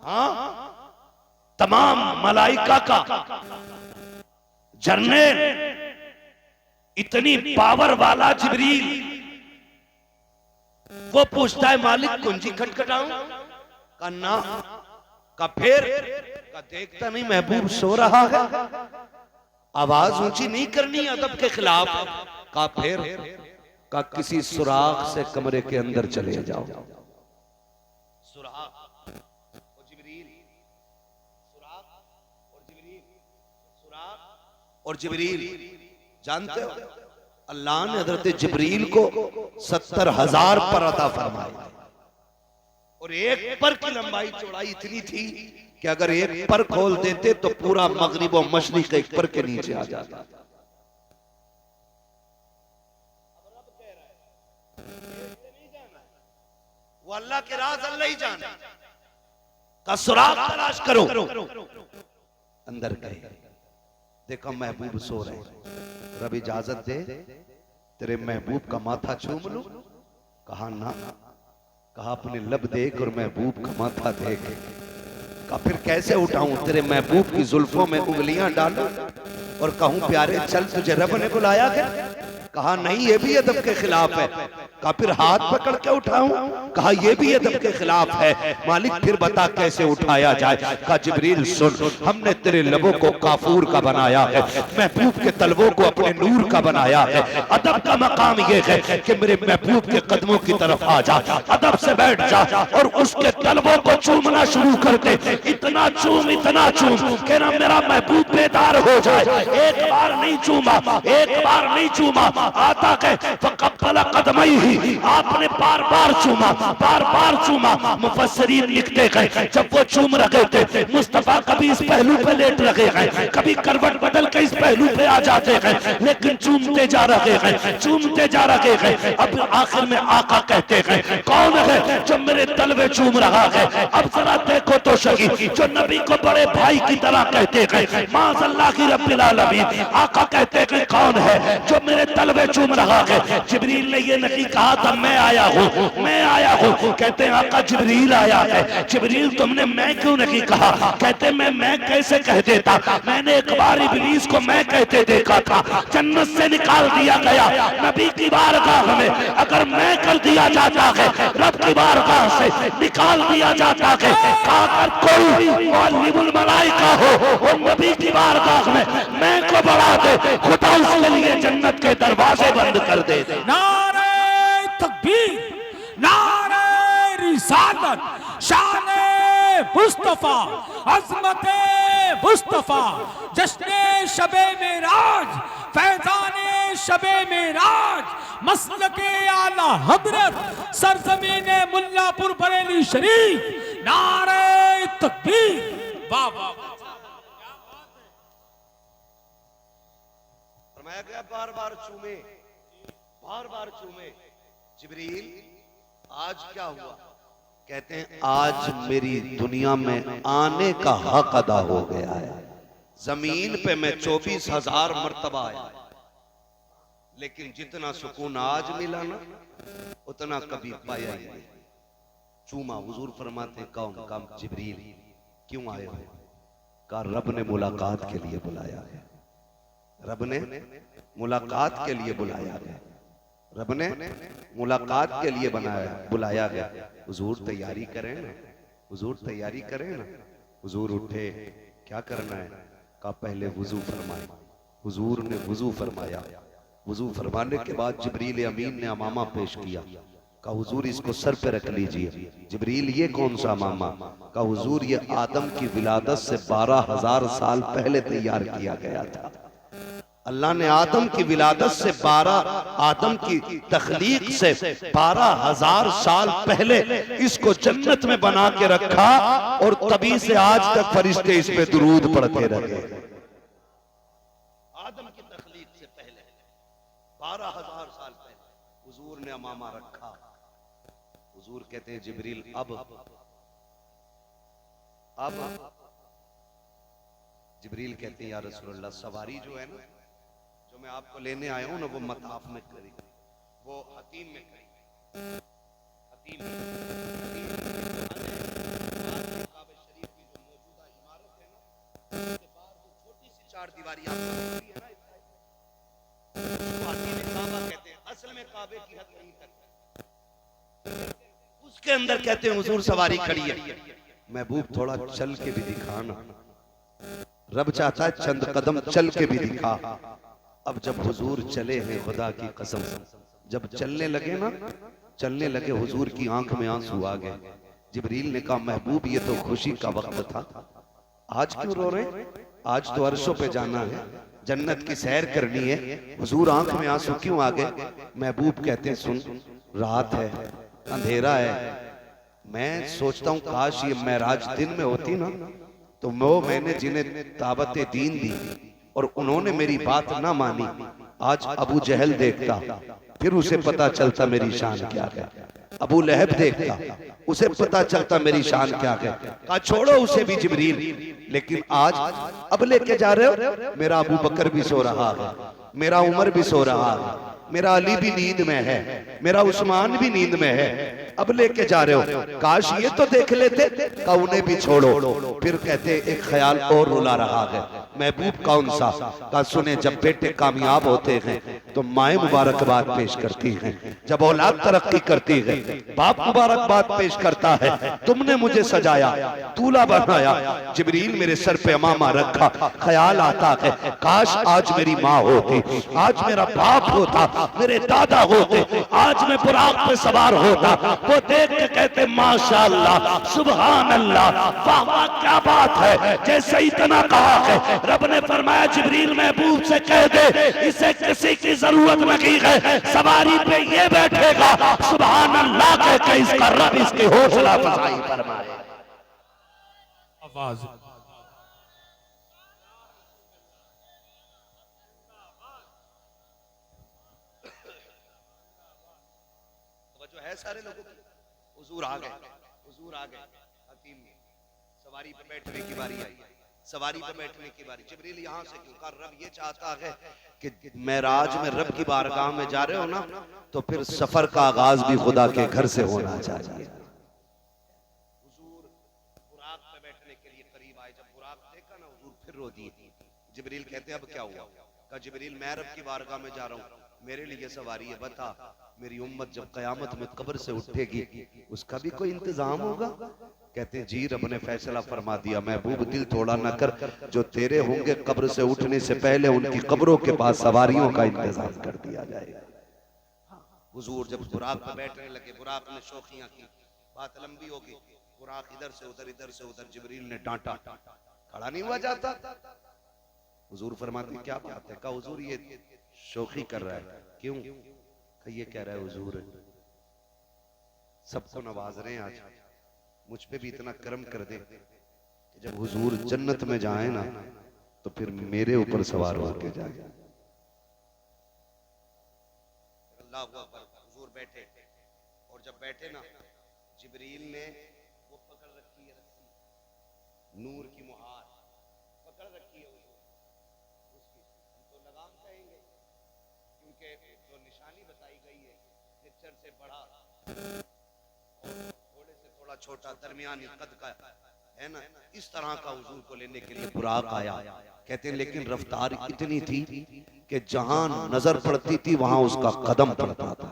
हाँ, तमाम मलाइका का जर्नल, इतनी पावर वाला जिब्रील, वो पूछता है मालिक कुंजी खटखटाऊं? का ना, का फिर, का देखता नहीं महबूब सो रहा है, आवाज ऊंची नहीं करनी अदब के खिलाफ, का फिर, का किसी सुराख से कमरे के अंदर चले जाओ। सुराख और जिब्रील, सुराख और जिब्रील, सुराख और जिब्रील, जानते हो अल्लाह ने हजरत जिब्रील को 70,000 पर अता फरमाया, और एक पर की लंबाई चौड़ाई इतनी थी कि अगर एक पर खोल देते तो पूरा मगरिब और मशरिक एक पर के नीचे आ जाता। वो अल्लाह के राज अल्लाह ही जाने, का सुराग तलाश करो। अंदर गए, देखा महबूब सो रहे, रब इजाजत दे तेरे महबूब का माथा चूम लूं? कहा ना। कहा अपने लब देख और महबूब का माथा देख। कहा फिर कैसे उठाऊं? तेरे महबूब की जुल्फों में उंगलियां डालूं और कहूं प्यारे चल तुझे रब ने बुलाया है? कहा नहीं, ये भी अदब के खिलाफ है। कहा फिर हाथ पकड़ के उठाऊं? कहा यह भी अदब के खिलाफ है। मालिक फिर बता कैसे उठाया जाए? कहा जिब्रील सुन, हमने तेरे लबों को काफूर का बनाया है, महबूब के तलवों को अपने नूर का बनाया है। अदब का मकाम यह है कि मेरे महबूब के कदमों की तरफ आ जा, अदब से बैठ जा और उसके तलवों को चूमना शुरू कर दे। इतना चूम कि ना मेरा महबूब बेदार हो जाए। एक बार नहीं चूमा, एक बार नहीं चूमा, आता कहे फकब्बल कदमैहि, आपने बार बार चूमा। मुफस्सिरीन लिखते गए जब वो चूम रहे थे, मुस्तफा कभी इस पहलू पे लेट रहे हैं, कभी करवट बदल के इस पहलू पे आ जाते हैं, लेकिन चूमते जा रहे हैं। अब आखिर में आका कहते हैं कौन है जो मेरे तलवे चूम रहा है? अब जरा देखो तो सही, जो नबी को बड़े भाई की तरह कहते हैं, माज़अल्लाह की रब्बिल आलमीन। आका कहते हैं कौन है जो मेरे तलवे चूम रहा है? जिब्रील ने ये लगी, कहा तब मैं आया हूँ, मैं आया हूँ। कहते हैं आका जिब्रील आया है। जिब्रील तुमने मैं क्यों नहीं कहा? कहते मैं कैसे कह देता, मैंने एक बार इब्लीस को मैं कहते देखा था, जन्नत से निकाल दिया गया। नबी की बारगाह में अगर मैं कर दिया जाता है, रब की बारगाह से निकाल दिया जाता है। अगर कोई मौलिमुल मलाइका हो और नबी की बारगाह में मैं को बढ़ा दे, खुदा उसके लिए जन्नत के दरवाजे बंद कर दे। नारे तकबीर, नारे रिसालत, शान मुस्तफा, अज़मते मुस्तफा, जश्ने शबे मेराज, फैज़ाने शबे मेराज, मसलके आला हज़रत, सरज़मीने मुल्लापुर बरेली शरीफ। नारे तकबीर। वाह वाह। फरमाया गया बार बार चूमे, बार बार चूमे। जिब्रील आज क्या हुआ? कहते हैं आज मेरी दुनिया में आने का हक अदा हो गया है। जमीन पे मैं 24,000 मर्तबा आया, लेकिन जितना सुकून आज मिला ना उतना कभी पाया ही नहीं। चूमा। हुजूर फरमाते कौन? काम जिब्रील। क्यों आए हो? कहा रब ने मुलाकात के लिए बुलाया है, रब ने मुलाकात के लिए बुलाया गया, रब ने मुलाकात के लिए बुलाया गया। हुजूर तैयारी करें ना, हुजूर तैयारी करें ना। हुजूर उठे, क्या करना है? कहा पहले वुजू फरमाए। हुजूर ने वुजू फरमाया। वुजू फरमाने के बाद जिब्रील अमीन ने अमामा पेश किया। कहा हुजूर इसको सर पे रख लीजिए। जिब्रील ये कौन सा अमामा? कहा हुजूर ये आदम की विलादत से 12,000 साल पहले तैयार किया गया था। अल्लाह ने आदम की विलादत से 12 आदम की तखलीक से 12,000 साल पहले इसको जन्नत में बना के रखा और तभी से आज तक फरिश्ते इस पे दुरूद पढ़ते रहे। आदम की तखलीक से पहले 12,000 साल पहले हुजूर ने अमामा रखा। हुजूर कहते हैं जिब्रील अब जिब्रील कहते हैं या रसूलल्लाह सवारी जो है ना, जो मैं आपको लेने आया हूं ना, वो मताफ में करी, वो हतीम में करी। हतीम काबे शरीफ की जो मौजूदा इमारत है ना, उसके बाद जो छोटी सी 4 दीवारी आपको दिखती है ना, उसको हतीम काबा कहते हैं। असल में काबे की हद नहीं तक, उसके अंदर कहते हैं हुजूर सवारी खड़ी है। महबूब थोड़ा चल के भी दिखाना, रब चाहता है चंद कदम चल के भी दिखा। अब जब हुजूर चले हैं खुदा की कसम, जब चलने लगे ना, चलने लगे, हुजूर की आंख में आंसू आ गए। जिब्रील ने कहा महबूब ये तो खुशी का वक्त था, आज क्यों रो रहे हैं? आज तो अर्शों पे जाना है, जन्नत की सैर करनी है, हुजूर आंख में आंसू क्यों आ गए? महबूब कहते हैं सुन, रात है, अंधेरा है, मैं सोचता हूं काश ये मेराज दिन में होती ना, तो मैंने जिन्हें दावत दीन दी और उन्होंने मेरी बात ना मानी, आज अबू जहल देखता, फिर उसे पता चलता मेरी शान क्या है। अबू लहब देखता, उसे पता चलता मेरी शान क्या है। कहा छोड़ो उसे भी जिब्रील, लेकिन आज अब लेके जा रहे हो। मेरा अबू बकर भी सो रहा है, मेरा उमर भी सो रहा है, मेरा अली भी नींद में है, मेरा उस्मान भी नींद में है, अब लेके जा रहे हो। काश ये तो देख लेते। का उन्हें भी छोड़ो। फिर कहते एक ख्याल और रुला रहा है। महबूब कौन सा? का सुने जब बेटे कामयाब होते हैं तो माए मुबारकबाद पेश करती हैं, जब औलाद तरक्की करती है बाप मुबारकबाद पेश करता है। तुमने मुझे सजाया, दूल्हा बनाया, जिब्रील मेरे सर पे अमामा रखा। ख्याल आता है काश आज मेरी माँ होती, आज मेरा बाप होता, मेरे दादा होते, आज मैं बुराक पे सवार होता। वो देख के कहते माशाअल्लाह, सुभान अल्लाह, वाह वाह क्या बात है। जैसे इतना कहा है, रब ने फरमाया जिब्रील महबूब से कह दे इसे किसी की जरूरत नहीं है, सवारी पे ये बैठेगा, सुभान अल्लाह कह के इसका रब इसकी हौसला अफजाई फरमाए। आवाज जो है सारे लोगों की। हुजूर आ गए, हुजूर आ गए, हतीम सवारी पे बैठने की बारी आई। सवारी पे बैठने की बारी। जिब्रील यहाँ से क्यों? कहा रब ये चाहता है कि मेराज में रब की बारगाह में जा रहे हो ना, तो फिर सफर का आगाज भी खुदा के घर से होना चाहिए। हुजूर बुराक पे बैठने के लिए करीब आए, जब बुराक देखा ना हुजूर फिर रो दिए। जिब्रील कहते अब क्या हुआ? कहा जिब्रील मैं रब की बारगाह में जा रहा हूँ, मेरे लिए सवारी है, बता मेरी उम्मत जब कयामत में कब्र से उठेगी उसका भी कोई इंतजाम होगा? कहते हैं जी रब ने फैसला फरमा दिया, महबूब दिल थोड़ा ना कर, जो तेरे होंगे कब्र से उठने से पहले उनकी कब्रों के पास सवारियों का इंतजाम कर दिया जाएगा। हुजूर जब बुराक पे बैठने लगे, बुराक ने शौखियां की, बात लंबी होगी, बुराक इधर से उधर इधर से उधर, जिब्रील ने डांटा, खड़ा नहीं हुआ जाता। हुजूर फरमाते क्या बात है? कहा हुजूर ये शौखी कर रहा है। क्यों? ये कह रहा है हुजूर सबको नवाज रहे हैं, आज मुझ पे भी इतना करम कर दे कि जब हुजूर जन्नत में जाए ना तो फिर मेरे ऊपर सवार होकर जाए। अल्लाह अकबर। हुजूर बैठे, और जब बैठे ना जिब्रील ने वो पकड़ रखी है रस्सी, नूर की मुहार पकड़ रखी है उसकी, हम तो लगाम कहेंगे क्योंकि जो निशानी बताई गई है निच्चर से बड़ा और थोड़े से थोड़ा छोटा दरमियानी कद का है ना, इस तरह का हुजूर को लेने के लिए बुराक आया। कहते हैं लेकिन रफ्तार इतनी थी कि जहां नजर पड़ती थी वहां उसका कदम पड़ता था,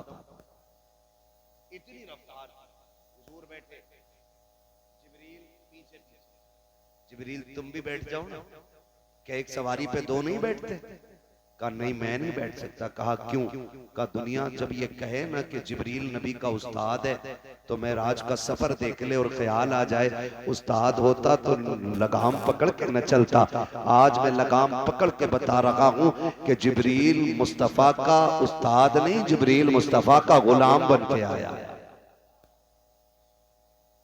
इतनी रफ्तार। हुजूर बैठे, जिब्रील पीछे पीछे। जिब्रील तुम भी बैठ जाओ ना। क्या एक सवारी पे दो नहीं बैठते? कहा नहीं मैं नहीं बैठ सकता। कहा क्यों? कहा दुनिया जब ये कहे ना कि जिब्रील नबी का उस्ताद है तो मैं राज का सफर देख ले और ख्याल आ जाए उस्ताद होता तो लगाम पकड़ के न चलता। आज मैं लगाम पकड़ के बता रहा हूं कि जिब्रील मुस्तफा का उस्ताद नहीं, जिब्रील मुस्तफा का गुलाम बन के आया।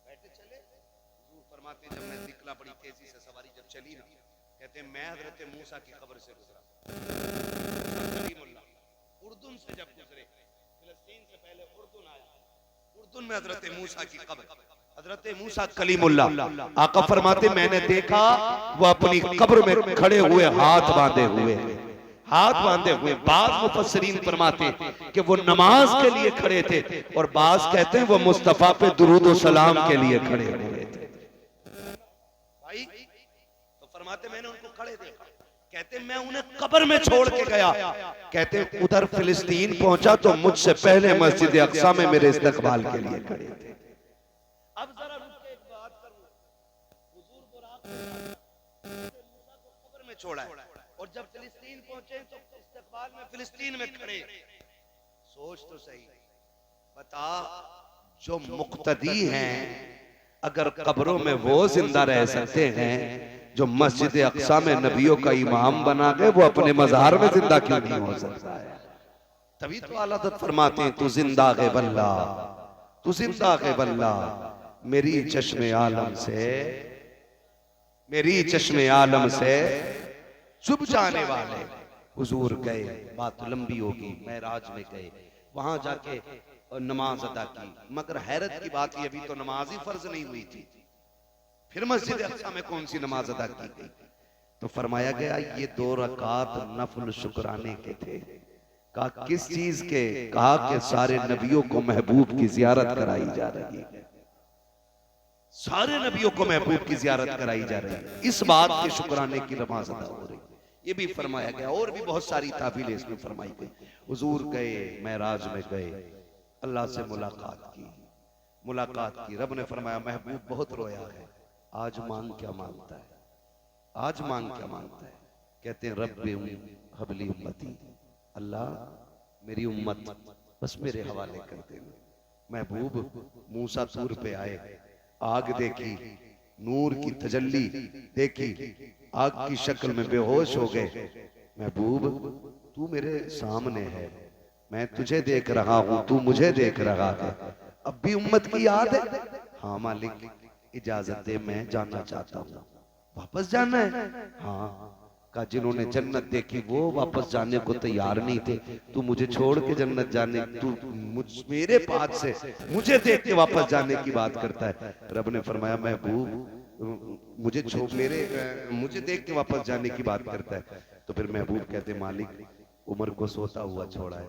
बैठे चले। फरमाते जब मैं निकला बड़ी तेजी से सवारी जब चली ना, कहते मैं हजरत मूसा की कब्र से गुजरा, उर्दुन से जब गुजरे, फिलिस्तीन से पहले उर्दुन आया, उर्दुन में हजरत मूसा की कब्र, हजरत मूसा कलीमुल्लाह। आका फरमाते मैंने देखा वो अपनी कब्र में खड़े हुए हाथ बांधे हुए, हाथ बांधे हुए। बाज मुफस्सिरीन फरमाते कि वो नमाज के लिए खड़े थे और बाज कहते हैं वो मुस्तफा पे दुरूद और सलाम के लिए खड़े हुए थे। भाई तो फरमाते मैंने उनको खड़े देखा, कहते मैं उन्हें कब्र में छोड़ के गया। कहते उधर फिलिस्तीन पहुंचा तो मुझसे पहले मस्जिद अक्सा में मेरे इस्तकबाल के लिए खड़े थे। अब जरा रुक के एक बात करूं, हुजूर बुराक मूसा को कब्र में छोड़ा है और जब फिलिस्तीन पहुंचे तो इस्तकबाल में फिलिस्तीन में खड़े। सोच तो सही, बता जो मुक्तदी हैं अगर कब्रों में वो जिंदा रह सकते हैं जो मस्जिद अक्सा में नबियों का इमाम बना गए, वो अपने मज़ार में जिंदा क्यों नहीं हो सकता है? तभी तो आला हज़रत फरमाते हैं तू जिंदा है वल्ला, तू जिंदा है वल्ला, मेरी चश्मे आलम से, मेरी चश्मे आलम से चुप जाने वाले। हुजूर गए, बात लंबी होगी, मेराज में गए, वहां जाके नमाज अदा की, मगर हैरत की बात ये भी तो नमाज ही फर्ज नहीं हुई थी, फिर मस्जिद अक्सा में कौन सी नमाज अदा की गई? तो फरमाया गया ये 2 रकात नफल शुक्राने के थे। कहा किस चीज के? कहा कि सारे नबियों को महबूब की जियारत कराई जा रही है, सारे नबियों को महबूब की जियारत कराई जा रही है, इस बात के शुक्राने की नमाज अदा हो रही है। ये भी फरमाया गया और भी बहुत सारी ताबीलें इसमें फरमाई गई। हुजूर गए, मेराज में गए, अल्लाह से मुलाकात की, मुलाकात की। रब ने फरमाया महबूब बहुत रोया है, आज मांग क्या मांगता है, आज मांग क्या मांगता है? कहते हैं रब्बे हबली उम्मती, अल्लाह मेरी उम्मत बस मेरे हवाले कर देना। महबूब मूसा तूर पे आए, आग देखी, नूर की तजल्ली देखी, आग की शक्ल में बेहोश हो गए। महबूब तू मेरे सामने है, मैं तुझे देख रहा हूं, तू मुझे देख रहा है, अब भी उम्मत की याद है? हाँ मालिक इजाजत दे, मैं जानना चाहता हूँ। वापस जाना है? हाँ। कहा जिन्होंने जन्नत देखी वो वापस जाने को तैयार नहीं थे, तू मुझे छोड़ के जन्नत जाने, तू मेरे पास से मुझे देख के वापस जाने की बात करता है। रब ने फरमाया महबूब मुझे देख के वापस जाने की बात करता है। तो फिर महबूब कहते मालिक उमर को सोता हुआ छोड़ा है,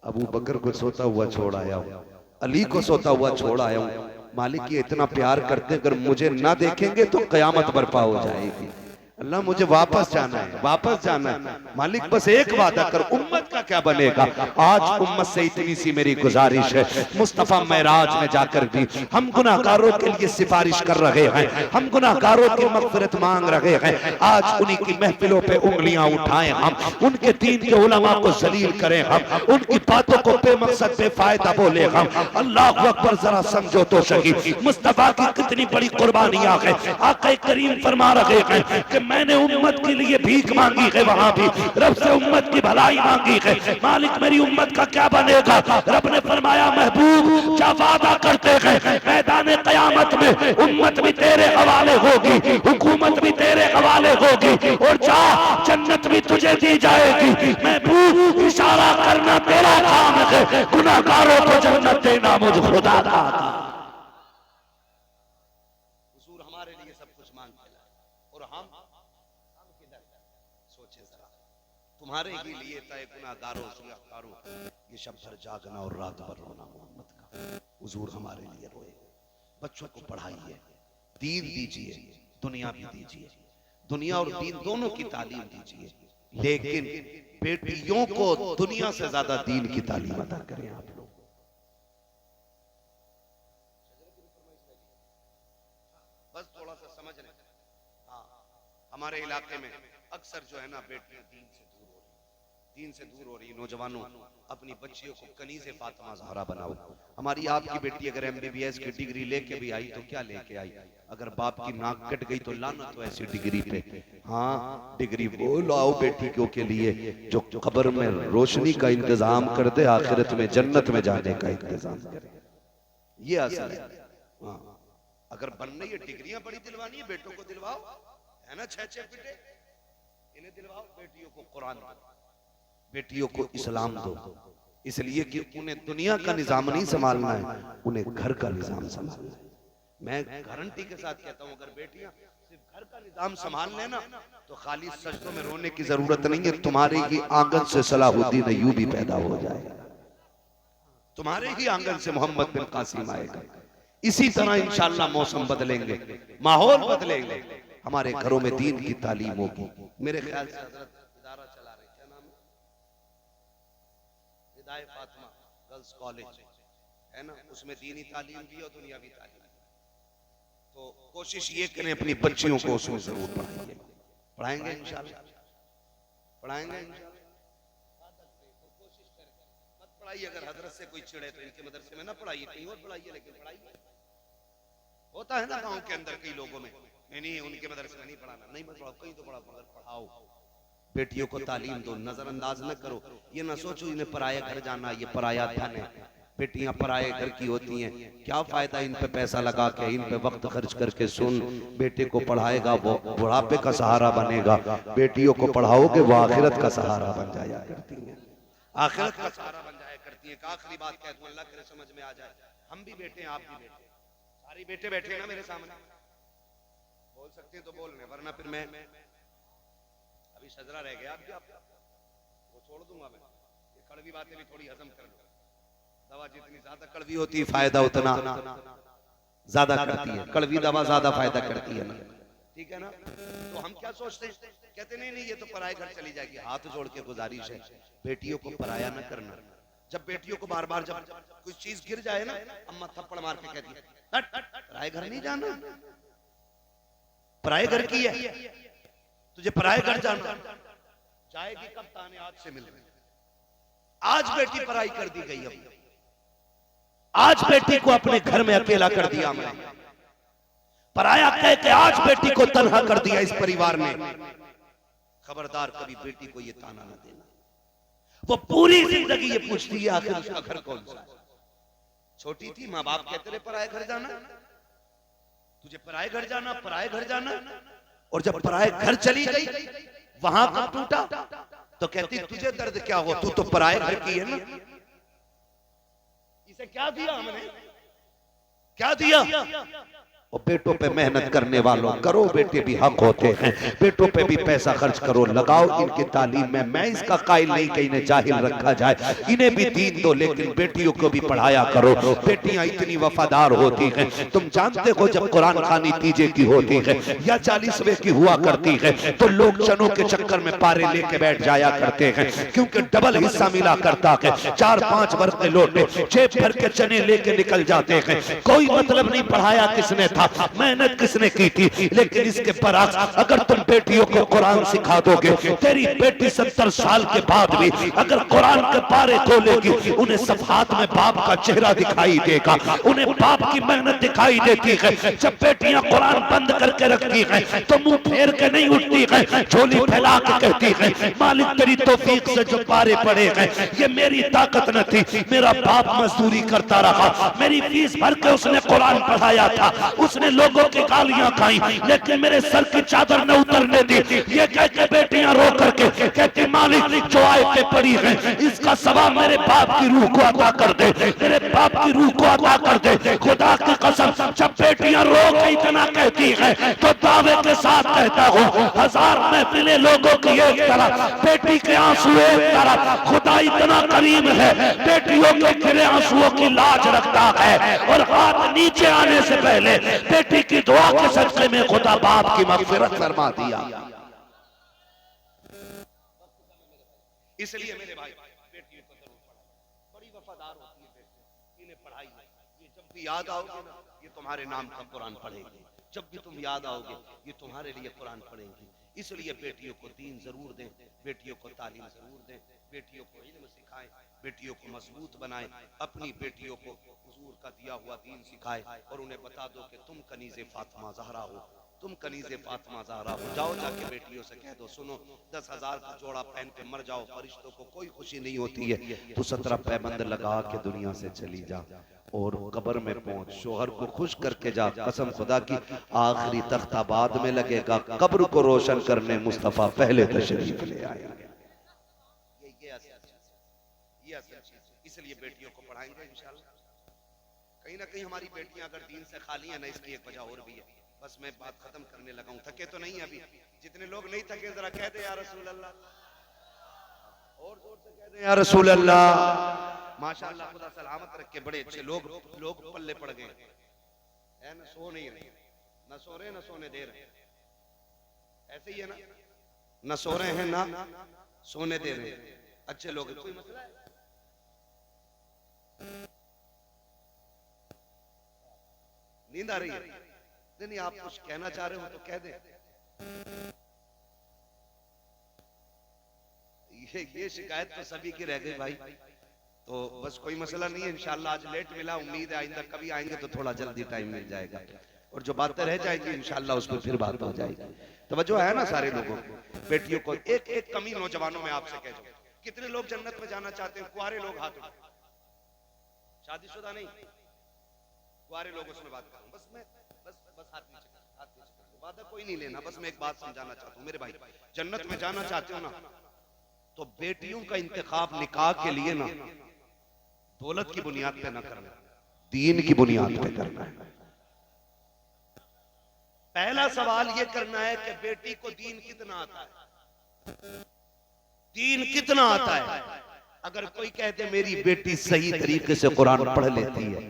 अबू बकर को सोता हुआ छोड़ आया हूँ, अली को सोता हुआ छोड़ आया हूँ। मालिक ये इतना प्यार करते अगर मुझे ना देखेंगे तो कयामत बर्पा हो जाएगी। अल्लाह मुझे वापस जाना है, वापस जाना है। मालिक बस एक वादा कर, उम्मत का क्या बनेगा। आज उम्मत से इतनी सी मेरी गुजारिश है, मुस्तफा मेराज में जाकर भी हम गुनाहगारों के लिए सिफारिश कर रहे हैं, हम गुनाहगारों की मगफिरत मांग रहे हैं। आज उन्हीं की महफिलों पे उंगलियां उठाएं हम, उनके दीन के उलमा को जलील करें हम, उनकी बातों को बेमकसद बेफायदा बोले हम। अल्लाह अकबर, जरा समझो तो सही मुस्तफा की कितनी बड़ी कुर्बानियां है। आका करीम फरमा रहे हैं कि मैंने उम्मत के लिए भीख मांगी है, वहां भी रब से उम्मत की भलाई मांगी है। मालिक मेरी उम्मत का क्या बनेगा। रब ने फरमाया महबूब क्या वादा करते हैं, मैदान कयामत में उम्मत भी तेरे हवाले होगी, हुकूमत भी तेरे हवाले होगी, और जा जन्नत भी तुझे दी जाएगी। महबूब इशारा करना तेरा काम है, गुनाहगारों को जन्नत देना मुझ खुदा का। हुजूर हमारे लिए सब कुछ मांग के लाए और हम किधर। सोचे जरा, तुम्हारे ही लिए तय गुनाहगारों ये शब भर जागना और रात भर रोना मोहम्मद का। हुजूर हमारे लिए रोए। बच्चों को पढ़ाइए, दीन दीजिए, दुनिया भी दीजिए, दुनिया और दीन दोनों की तालीम दीजिए, लेकिन बेटियों को दुनिया से ज्यादा दीन की तालीम अता करें आप लोग। बस थोड़ा सा समझ लें। हाँ, हमारे इलाके में अक्सर जो है ना बेटियां दीन से दूर हो रही। नौजवानों अपनी बच्चियों को कनीज़े फातिमा ज़हरा बनाओ। हमारी आपकी बेटी अगर MBBS की डिग्री लेके भी आई तो क्या लेके आई, अगर बाप की नाक कट गई तो लानत हो ऐसी डिग्री पे। हाँ, डिग्री वो लाओ बेटियों के लिए जो कब्र में रोशनी का इंतजाम कर दे, आखिरत में जन्नत में जाने का इंतजाम करे। ये असल है। हाँ, अगर बनने ये डिग्रियां बड़ी दिलवानी है, बेटों को दिलवाओ, है ना, 6-6 बेटे इन्हें दिलवाओ। बेटियों को कुरान दो, बेटियों को इस्लाम दो, इसलिए कि उन्हें दुनिया का निजाम नहीं संभालना है, उन्हें घर का निजाम संभालना है। मैं गारंटी के साथ कहता हूं, अगर बेटियां सिर्फ घर का निजाम संभाल लेना तो खाली सजदों में रोने की जरूरत नहीं है। तुम्हारे ही आंगन से सलाहुद्दीन अय्यूबी पैदा हो जाएगा, तुम्हारे ही आंगन से मोहम्मद बिन कासिम आएगा। इसी तरह इंशाअल्लाह मौसम बदलेंगे, माहौल बदलेंगे, हमारे घरों में दीन की तालीम होगी। मेरे ख्याल से हजरत इदारा चला रहे, क्या नाम है, हिदायत फातिमा गर्ल्स कॉलेज है ना, उसमें दीनी तालीम भी और दुनियावी तालीम। तो कोशिश ये करें अपनी बच्चियों को उसमें जरूर पढ़ाइए। पढ़ाएंगे इंशाअल्लाह, पढ़ाएंगे इंशाअल्लाह। कोशिश करें, मत पढ़ाइए अगर हजरत से कोई चिड़े तो इनके मदरसे में ना पढ़ाइए, कहीं और पढ़ाइए, लेकिन पढ़ाइए। होता है ना गांव के अंदर कई लोगों में, नहीं उनके मदरसे में नहीं पढ़ाना, नहीं मत पढ़ाओ, कहीं तो पढ़ाओ, मगर पढ़ाओ। बेटियों को तालीम दो, नजरअंदाज न करो। ये ना सोचो इन्हें पराया घर जाना, ये पराया धन है। बेटियां पराये घर की होती हैं, क्या फायदा इन पे पैसा लगा के, इन पे वक्त खर्च करके। सुन, बेटे को पढ़ाएगा वो बुढ़ापे का सहारा बनेगा, बेटियों को पढ़ाओगे वो आखिरत का सहारा बन जाया करती है, आखिरत का सहारा बन जाया करती है। आखिरी बात कह दूं, अल्लाह करे समझ में आ जाए, हम भी बेटे हैं, आप भी बेटे, सारी बेटे बैठे ना मेरे सामने, बोल सकते हैं तो बोल रहे, वरना फिर मैं अभी सजरा रह गया, वो छोड़ दूंगा मैं। ये कड़वी बातें भी थोड़ी हजम कर लो। दवा जितनी ज्यादा कड़वी होती है फायदा उतना ज्यादा करती है, कड़वी दवा ज्यादा फायदा करती है ना, ठीक है ना। तो हम क्या सोचते हैं, कहते नहीं ये तो पराये घर चली जाएगी। हाथ जोड़ के गुजारिश है, बेटियों को पराया न करना। जब बेटियों को बार बार जब कुछ चीज गिर जाए ना, अम्मा थप्पड़ मार के कहती है पराये घर नहीं जाना, पराये घर की है, तुझे पराये घर जाना। जाएगी कब, ताने आज से मिल रही। आज बेटी पराई कर दी गई, अब आज बेटी को अपने घर में अकेला कर दिया हमने, पराया कह के आज बेटी को तन्हा कर दिया इस परिवार ने। खबरदार कभी बेटी को ये ताना न देना। वो पूरी जिंदगी ये पूछती है आखिर उसका घर कौन सा है। छोटी थी, माँ बाप कहते रहे पराये घर जाना, तुझे पराये घर जाना, पराये घर जाना। और जब पराये घर चली गई, वहां कब टूटा तो कहती तुझे दर्द क्या हो, तू तो पराये घर की है ना। इसे क्या दिया हमने, क्या दिया, और बेटों पे मेहनत करने वालों, करो, बेटे भी हक होते हैं, बेटों पे भी पैसा खर्च करो, लगाओ इनकी तालीम में। मैं इसका कायल नहीं कि इन्हें जाहिल रखा जाए, इन्हें भी दीन दो, लेकिन बेटियों को भी पढ़ाया करो। बेटियां इतनी वफादार होती हैं, तुम जानते हो जब कुरान खानी तीजे की होती है या 40वें की हुआ करती है तो लोग चनों के चक्कर में पारे लेके बैठ जाया करते हैं, क्योंकि डबल हिस्सा मिला करता है। 4-5 वर्ष के लोटे जेब भर के चने लेके निकल जाते हैं। कोई मतलब नहीं पढ़ाया किसने था, मेहनत किसने की थी, लेकिन इसके बरअक्स अगर तुम बेटियों को कुरान सिखा दोगे, तेरी बेटी 70 साल के बाद भी अगर कुरान के पारे खोलेगी, उन्हें सफात में बाप का चेहरा दिखाई देगा, उन्हें बाप की मेहनत दिखाई देती है। जब बेटियां कुरान बंद करके रखती हैं तो मुंह फेर के नहीं उठती है, झोली फैला के कहती है मालिक तेरी तौफीक से जो पारे पड़े हैं, ये मेरी ताकत न थी, मेरा बाप मजदूरी करता रहा, मेरी फीस भर के उसने कुरान पढ़ाया था, उसने लोगों की गालियां खाई, लेकिन मेरे सर की चादर न उतरने दी। ये कह के बेटियां रो करके कहती मालिक जो आयतें पड़ी हैं इसका सवाब मेरे बाप की रूह को अता कर दे, मेरे बाप की रूह को अता कर दे। खुदा की कसम जब बेटियां रो के इतना कहती हैं तो दावे के साथ कहता हूँ 1000 महफिलें लोगों की एक तरफ, बेटी के आंसू एक तरफ। खुदा इतना करीम है, बेटियों के गिरे आंसुओं की लाज रखता है, और हाथ नीचे आने से पहले बेटी की दुआ के सदक़े में खुदा बाप की मग़फ़िरत फरमा दिया। इसलिए मेरे भाई बेटियों को जरूर पढ़ाओ, बड़ी वफादार होती है बेटी, इन्हें पढ़ाइए। ये जब भी याद आओगे ना, ये तुम्हारे नाम का कुरान पढ़ेगी, जब भी तुम याद आओगे ये तुम्हारे लिए कुरान पढ़ेंगी। इसलिए बेटियों को दीन जरूर दें, बेटियों को तालीम जरूर दें, बेटियों को इल्म सिखाएं, बेटियों को मजबूत बनाएं, अपनी बेटियों को हुजूर का दिया हुआ दीन सिखाएं, और उन्हें बता दो कि तुम कनीज़े फातिमा ज़हरा हो, तुम कनीज़े फातिमा ज़हरा हो। जाओ जाके बेटियों से कह दो सुनो 10,000 का जोड़ा पहन के मर जाओ, फरिश्तों को कोई खुशी नहीं होती है, तो 17 पैबंद लगा के दुनिया से चली जा, और कब्र में पहुंच शोहर को खुश करके जा। कसम खुदा की आखिरी तख्ता बाद में लगेगा, कब्र को रोशन करने मुस्तफा पहले तशरीफ ले आए। ये असल चीज, इसलिए बेटियों को पढ़ाएंगे इंशाल्लाह। कहीं ना कहीं हमारी बेटियां अगर दीन से खाली है ना, इसकी एक वजह और भी है। बस मैं बात खत्म करने लगा हूं, थके तो नहीं अभी? जितने लोग नहीं थके जरा कह दे या रसूल अल्लाह, और जोर से कह दे या रसूल अल्लाह। माशाअल्लाह, खुदा सलामत रखे, बड़े अच्छे लोग पल्ले पड़ गए हैं ना, सो नहीं रहे, न सो रहे न सोने दे रहे, ऐसे ही है ना, न सो रहे हैं ना सोने दे रहे हैं, अच्छे लोग। कोई मसला है? नींद आ रही है? नहीं, आप कुछ कहना चाह रहे हो तो कह दें। ये शिकायत तो सभी की रह गई भाई, तो बस कोई मसला नहीं है इंशाल्लाह। आज लेट मिला, उम्मीद है आइंदा कभी आएंगे तो थोड़ा जल्दी टाइम मिल जाएगा, और जो बातें रह जाएंगी इंशाल्लाह उस पर फिर बात हो जाएगी। तवज्जो है ना सारे लोगों को? बेटियों को एक कमी नौजवानों में आपसे कह दूं, कितने लोग जन्नत में जाना चाहते हैं? कुआरे लोग हाथ उठाएं, शादीशुदा नहीं, कुआरे लोगों से मैं बात करूं। बस मैं बस हाथ नीचे वादा कोई नहीं लेना, बस मैं एक बात समझाना चाहता हूं मेरे भाई, जन्नत में जाना चाहते हो ना, तो बेटियों का इंतखाब निकाह के लिए ना दौलत की बुनियाद पे ना करना, दीन की बुनियाद पे करना है। पहला सवाल ये करना है कि बेटी को दीन कितना आता है, दीन कितना आता है। अगर कोई कहते मेरी बेटी सही तरीके से कुरान पढ़ लेती है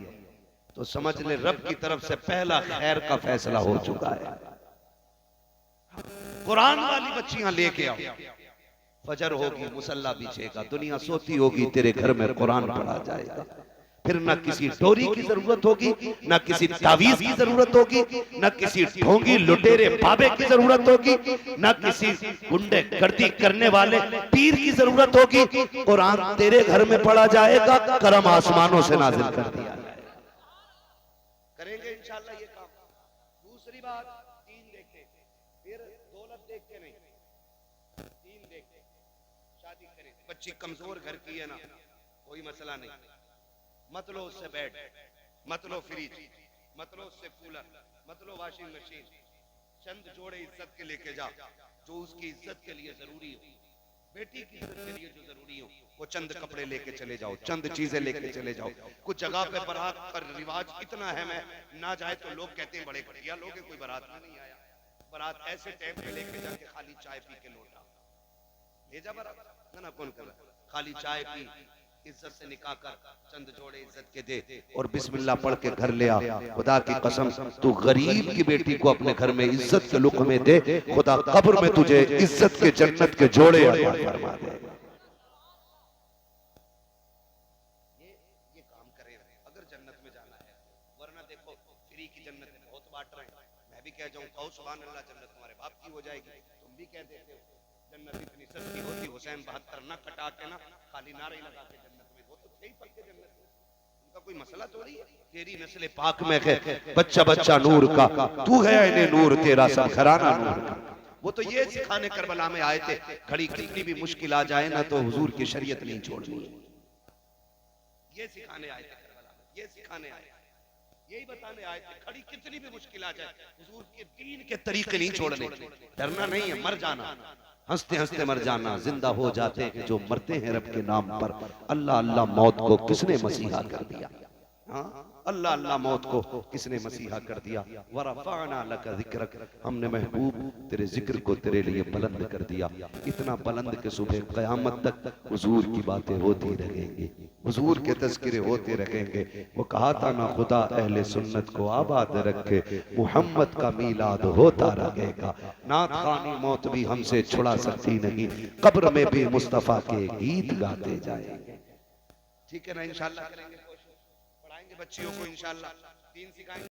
तो समझ ले रब की तरफ से पहला खैर का फैसला हो चुका है। कुरान वाली बच्चियां लेके आओ, फजर होगी मुसल्ला बिछेगा, दुनिया सोती होगी, तेरे घर में कुरान पढ़ा जाएगा। फिर न किसी डोरी की जरूरत होगी, न किसी तावीज की जरूरत होगी, न किसी ढोंगी लुटेरे बाबे की जरूरत होगी, न किसी गुंडे गर्दी करने वाले पीर की जरूरत होगी। कुरान तेरे घर में पढ़ा जाएगा, करम आसमानों से नाजिल कर दिया जाएगा। करेंगे इंशाल्लाह ये काम। दूसरी बात, दीन देखे, फिर दौलत देख के नहीं, दीन देख के शादी करें। बच्ची कमजोर घर की है ना, कोई मसला नहीं, मत लो उससे बेड, मत लो फ्रिज, मत लो उससे कूलर, मत लो वॉशिंग मशीन, चंद जोड़े इज्जत के लेके जा जो उसकी इज्जत के लिए जरूरी हो। बेटी की इज्जत के लिए जो जरूरी हो वो चंद कपड़े लेके चले जाओ, चंद चीजें लेके चले जाओ। कुछ जगह पे बारात का रिवाज इतना है, मैं ना जाए तो लोग कहते हैं बड़े घटिया लोग हैं, कोई बारात में नहीं आया। बारात ऐसे टाइम पे लेके जाके खाली चाय पी के लौटा, ले जा बारात ना कौन कर, खाली चाय पी, इज्जत से निकाह कर, चंद जोड़े इज्जत के दे और बिस्मिल्लाह पढ़ के घर ले आ। खुदा की कसम तू गरीब की बेटी को अपने घर में इज्जत के लुक में दे, खुदा कब्र में तुझे इज्जत के जन्नत के जोड़े अता फरमा दे। ये काम करें अगर जन्नत में जाना है, वरना देखो फ्री की जन्नत बहुत बांट रहे हैं। मैं भी कह जाऊं कहो सुभान अल्लाह, जन्नत तुम्हारे बाप की हो जाएगी, तुम भी कह देते हो जन्नत इतनी सस्ती होती, हुसैन 72 ना कटा के ना खाली नारे लगा के जन्नत में, वो तो थे ही पक्के जन्नत में, उनका कोई मसला थोड़ी है। तेरी नस्ल पाक में है बच्चा बच्चा नूर का, तू है इन्हें नूर तेरा सब घराना नूर का। वो तो ये सिखाने करबला में आए थे, घड़ी कितनी भी मुश्किल आ जाए ना तो हुजूर की शरीयत नहीं छोड़नी, ये सिखाने आए थे करबला में, ये सिखाने आए, यही बताने आए थे खड़ी कितनी भी मुश्किल आ जाए हुजूर के दीन के तरीके नहीं छोड़ने। डरना नहीं है, मर जाना, हंसते हंसते मर जाना, जिंदा हो जाते हैं जो मरते हैं रब के नाम पर। अल्लाह अल्लाह मौत को किसने मसीहा कर दिया? हाँ, अल्लाह अल्लाह मौत को किसने मसीहा कर दिया? वरफ़अना लका ज़िक्रक, हमने महबूब तेरे जिक्र को तेरे लिए बुलंद कर दिया, इतना बुलंद कि सुबह क़यामत तक हुजूर की बातें होती रहेंगी, हुजूर के तज़किरे होते रहेंगे। वो कहा था ना खुदा अहले सुन्नत को आबाद रखे, मुहम्मद का मीलाद होता रहेगा। नात खानी मौत भी हमसे छुड़ा सकती नहीं, कब्र में भी मुस्तफ़ा के गीत गाते जाएंगे। ठीक है ना, इंशाअल्लाह करेंगे, पढ़ाएंगे बच्चियों को इंशाअल्लाह, दीन सिखाएंगे।